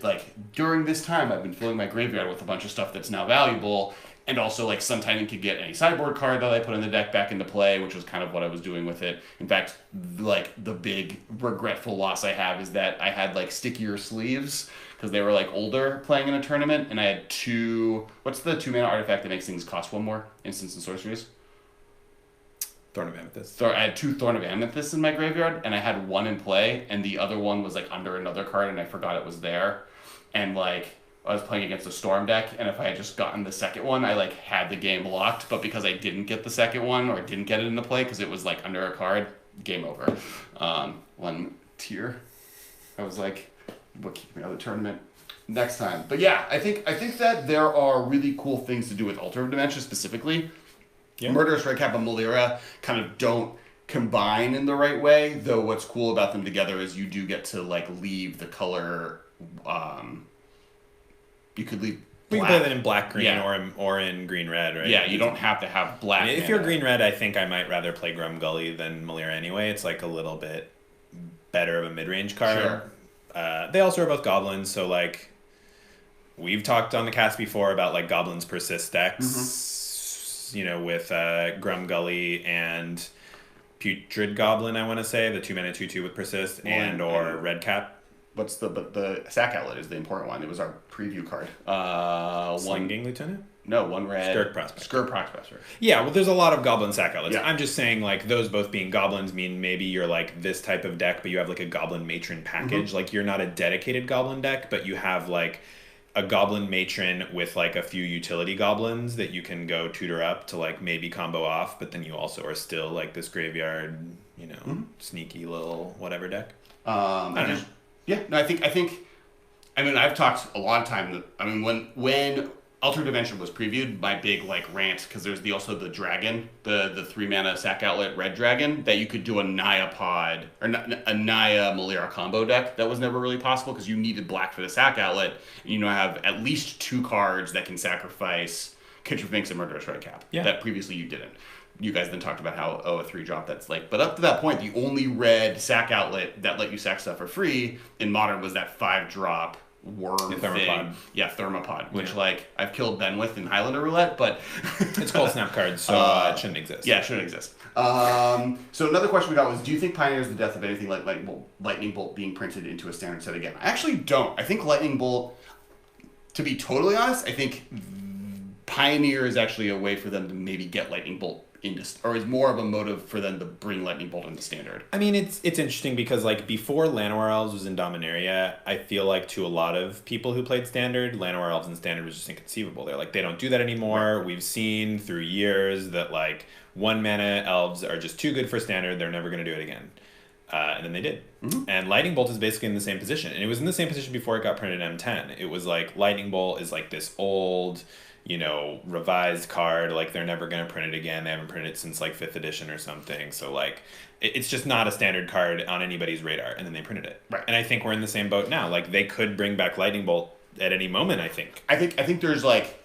like, during this time, I've been filling my graveyard with a bunch of stuff that's now valuable. And also, like, Sun Titan could get any sideboard card that I put in the deck back into play, which was kind of what I was doing with it. In fact, like, the big regretful loss I have is that I had, like, stickier sleeves because they were, like, older playing in a tournament, and I had 2... What's the 2-mana artifact that makes things cost 1 more? Instants and sorceries? Thorn of Amethyst. I had 2 Thorn of Amethyst in my graveyard, and I had 1 in play, and the other one was, like, under another card, and I forgot it was there. And, like, I was playing against a Storm deck, and if I had just gotten the second one, I, like, had the game locked. But because I didn't get the second one, or didn't get it into play because it was, like, under a card, game over. 1 tier. I was like, what keep me out of the tournament next time? But yeah, I think that there are really cool things to do with Altar of Dimension specifically. Yeah. Murderous Red Cap and Malera kind of don't combine in the right way, though what's cool about them together is you do get to, like, leave the color You could leave We black. can play that in black green Yeah. or in green red, right? Yeah, you don't have to have black. If you're green red, I think I might rather play Grumgully than Malira anyway. It's like a little bit better of a mid range card. Sure. They also are both goblins, so like we've talked on the cast before about like goblins persist decks, you know, with Grumgully and Putrid Goblin, I want to say, the 2-mana 2/2 with persist, and Red Cap. What's the sack outlet is the important one. It was our preview card. Slinging Lieutenant? No, one red. Skirk Prospector. Skirk Prospector. Yeah, well, there's a lot of goblin sack outlets. Yeah. I'm just saying, like, those both being goblins mean maybe you're, like, this type of deck, but you have, like, a goblin matron package. Like, you're not a dedicated goblin deck, but you have, like, a goblin matron with, like, a few utility goblins that you can go tutor up to, like, maybe combo off, but then you also are still, like, this graveyard, you know, sneaky little whatever deck. I don't know. Yeah, no, I think, I've talked a lot of time that, when Altered Dimension was previewed, my big, like, rant, because there's also the dragon, the 3-mana sack outlet red dragon, that you could do a Naya pod, or a Naya Malira combo deck that was never really possible, because you needed black for the sack outlet, and you now have at least 2 cards that can sacrifice Kitchen Finks and Murderous Red Cap, that previously you didn't. You guys then talked about how, a 3-drop that's like... But up to that point, the only red sack outlet that let you sack stuff for free in Modern was that 5-drop worm thing. Yeah, Thermopod. Which, like, I've killed Ben with in Highlander Roulette, but... It's called Snap Cards, so it shouldn't exist. Yeah, it shouldn't exist. So another question we got was, do you think Pioneer is the death of anything like Lightning Bolt being printed into a standard set again? I actually don't. I think Lightning Bolt, to be totally honest, I think Pioneer is actually a way for them to maybe get Lightning Bolt or is more of a motive for them to bring Lightning Bolt into standard. I mean, it's interesting because, like, before Llanowar Elves was in Dominaria, I feel like to a lot of people who played standard, Llanowar Elves in standard was just inconceivable. They're like, they don't do that anymore. Right. We've seen through years that, like, 1-mana elves are just too good for standard. They're never going to do it again. And then they did. And Lightning Bolt is basically in the same position. And it was in the same position before it got printed in M10. It was like, Lightning Bolt is like this old, you know, revised card. Like, they're never going to print it again. They haven't printed it since, like, 5th edition or something. So, like, it's just not a standard card on anybody's radar. And then they printed it. Right. And I think we're in the same boat now. Like, they could bring back Lightning Bolt at any moment, I think. I think there's, like...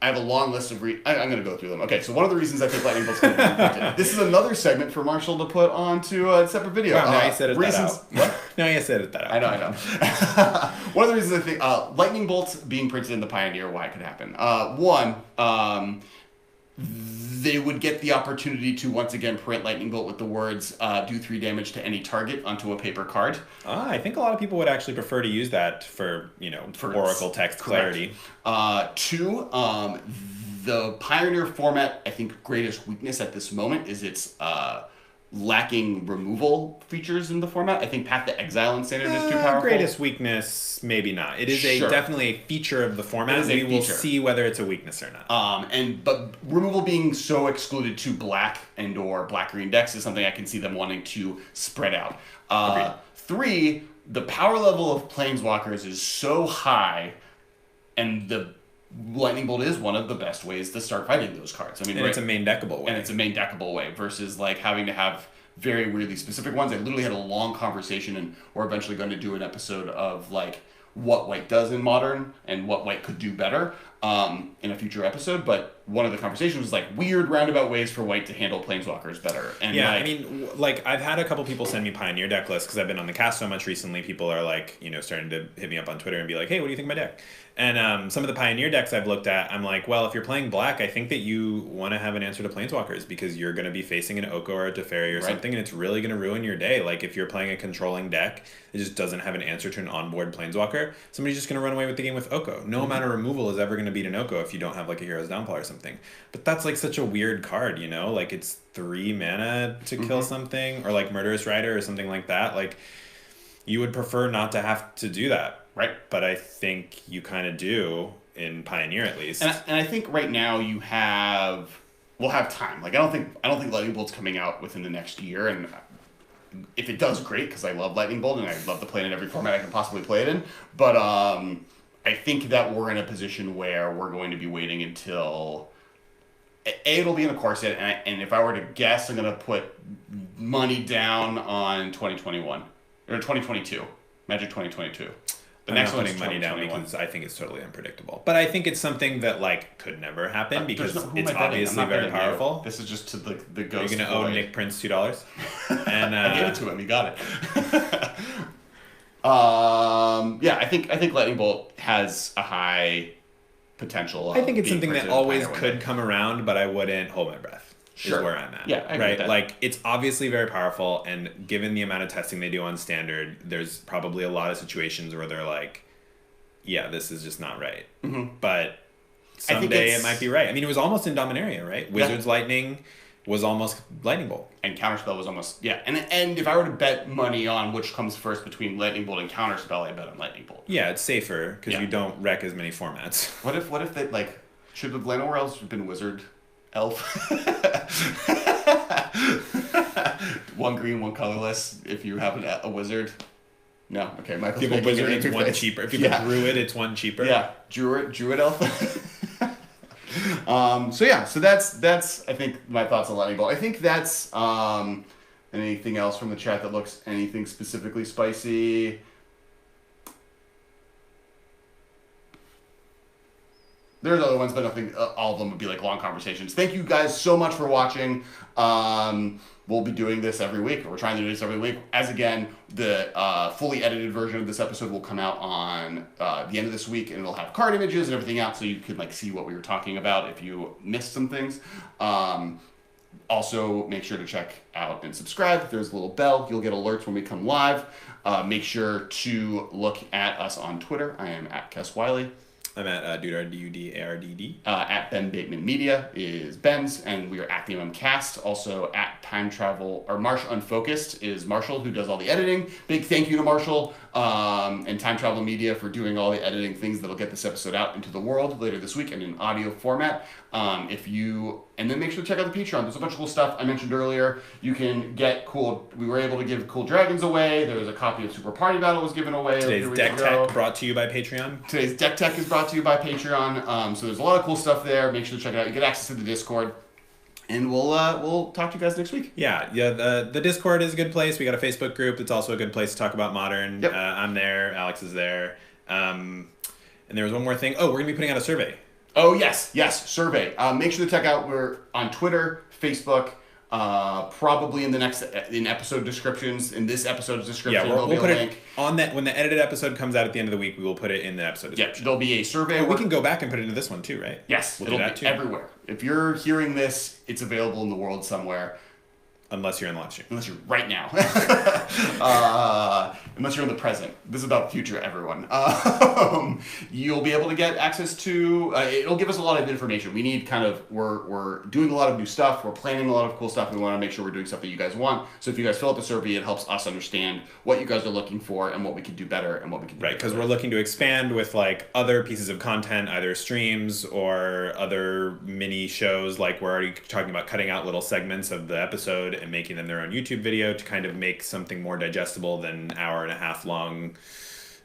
I have a long list of... I'm going to go through them. Okay, so one of the reasons I think Lightning Bolt's going to be printed... This is another segment for Marshall to put onto a separate video. Wow, now you said it that out. What? Now you said it that out. I know. One of the reasons I think Lightning Bolt being printed in the Pioneer, why it could happen. They would get the opportunity to once again print Lightning Bolt with the words, do 3 damage to any target onto a paper card. I think a lot of people would actually prefer to use that for, you know, for Oracle text clarity. 2, the Pioneer format, I think greatest weakness at this moment is its lacking removal features in the format. I think Path to Exile in Standard is too powerful. Greatest weakness, maybe not. It is definitely a feature of the format. We will see whether it's a weakness or not. But removal being so excluded to black and or black-green decks is something I can see them wanting to spread out. 3, the power level of Planeswalkers is so high, and the Lightning Bolt is one of the best ways to start fighting those cards. I mean, it's a main deckable way. And it's a main deckable way versus like having to have very weirdly specific ones. I literally had a long conversation, and we're eventually going to do an episode of like what white does in Modern and what white could do better in a future episode. But one of the conversations was like weird roundabout ways for white to handle Planeswalkers better. And yeah, like, I mean, like I've had a couple people send me Pioneer deck lists because I've been on the cast so much recently. People are like, you know, starting to hit me up on Twitter and be like, hey, what do you think of my deck? And some of the Pioneer decks I've looked at, I'm like, well, if you're playing black, I think that you want to have an answer to Planeswalkers because you're going to be facing an Oko or a Teferi or something, and it's really going to ruin your day. Like, if you're playing a controlling deck that just doesn't have an answer to an onboard Planeswalker, somebody's just going to run away with the game with Oko. No amount of removal is ever going to beat an Oko if you don't have, like, a Hero's Downfall or something. But that's, like, such a weird card, you know? Like, it's 3 mana to kill something, or, like, Murderous Rider or something like that. Like, you would prefer not to have to do that. Right. But I think you kind of do, in Pioneer at least. And I think right now we'll have time. Like I don't think Lightning Bolt's coming out within the next year, and if it does, great, because I love Lightning Bolt and I love to play it in every format I can possibly play it in. But I think that we're in a position where we're going to be waiting until it'll be in a core set, and if I were to guess, I'm going to put money down on 2021 or 2022, Magic 2022. The I'm next not one's putting money down 2021. because I think it's totally unpredictable. But I think it's something that like could never happen because Who am it's I betting? I'm obviously not very betting you. powerful. This is just to the You're ghost. gonna owe Nick Prince $2, and I gave it to him. He got it. Yeah, I think Lightning Bolt has a high potential. I think it's something that always could could come around, but I wouldn't hold my breath. Sure. Is where I'm at. Yeah, I agree with that. Like it's obviously very powerful, and given the amount of testing they do on standard, there's probably a lot of situations where they're like, yeah, this is just not right. Mm-hmm. But someday it might be right. I mean, it was almost in Dominaria, right? Wizard's Lightning was almost Lightning Bolt. And Counterspell was almost, yeah. And if I were to bet money on which comes first between Lightning Bolt and Counterspell, I bet on Lightning Bolt. Yeah, it's safer because you don't wreck as many formats. What if they, like, should the Llanowar Elves have been Wizard Elf? One green, one colorless, if you have a wizard. No, okay, Michael's If you have a making wizard, an it's angry one face. cheaper. If you have a druid, it's one cheaper. Yeah, druid elf. So that's I think my thoughts on Lightning Bolt. I think that's anything else from the chat that looks anything specifically spicy. There's other ones, but nothing. All of them would be like long conversations. Thank you guys so much for watching. We'll be doing this every week. We're trying to do this every week. As again, the fully edited version of this episode will come out on the end of this week, and it'll have card images and everything out, so you can like see what we were talking about if you missed some things. Also, make sure to check out and subscribe. There's a little bell. You'll get alerts when we come live. Make sure to look at us on Twitter. I am at Kes Wiley. I'm at Dudard, Dudardd. At Ben Bateman Media is Ben's, and we are at the Cast. Also at Time Travel, or Marsh Unfocused is Marshall, who does all the editing. Big thank you to Marshall and Time Travel Media for doing all the editing things that'll get this episode out into the world later this week and in audio format. And then make sure to check out the Patreon. There's a bunch of cool stuff I mentioned earlier. You can get we were able to give cool dragons away. There was a copy of Super Party Battle was given away. Today's deck tech brought to you by Patreon. Today's deck tech is brought to you by Patreon. So there's a lot of cool stuff there. Make sure to check it out. You get access to the Discord. And we'll talk to you guys next week. Yeah. The Discord is a good place. We got a Facebook group. It's also a good place to talk about Modern. Yep. I'm there. Alex is there. And there was one more thing. Oh, we're gonna be putting out a survey. Oh yes, survey. Make sure to check out. We're on Twitter, Facebook. Probably in episode descriptions. In this episode's description, we'll there'll put be a link. it on that when the edited episode comes out at the end of the week. We will put it in the episode description. Yeah, there'll be a survey. We can go back and put it into this one too, right? Yes, we'll it'll do that be too. everywhere. If you're hearing this, it's available in the world somewhere. Unless you're in the live stream. Unless you're right now. Unless you're in the present. This is about the future, everyone. You'll be able to get access to... it'll give us a lot of information. We need we're doing a lot of new stuff. We're planning a lot of cool stuff. We want to make sure we're doing stuff that you guys want. So if you guys fill out the survey, it helps us understand what you guys are looking for and what we can do better and what we can do right, because we're looking to expand with like other pieces of content, either streams or other mini shows. Like we're already talking about cutting out little segments of the episode and making them their own YouTube video to kind of make something more digestible than hour and a half long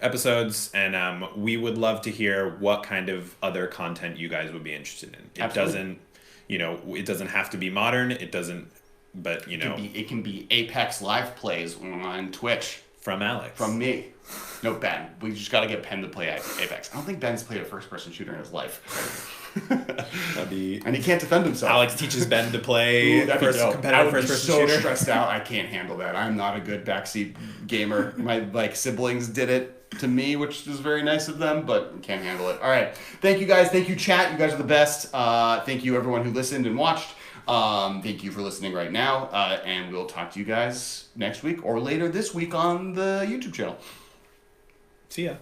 episodes. And we would love to hear what kind of other content you guys would be interested in. It doesn't have to be Modern. It doesn't, but it can be Apex live plays on Twitch. From Alex. From me. No, Ben. We just got to get Ben to play Apex. I don't think Ben's played a first-person shooter in his life. And he can't defend himself. Alex teaches Ben to play competitive first-person shooter. I would be so stressed out. I can't handle that. I'm not a good backseat gamer. My siblings did it to me, which is very nice of them, but can't handle it. All right. Thank you, guys. Thank you, chat. You guys are the best. Thank you, everyone who listened and watched. Thank you for listening right now, and we'll talk to you guys next week or later this week on the YouTube channel. See ya.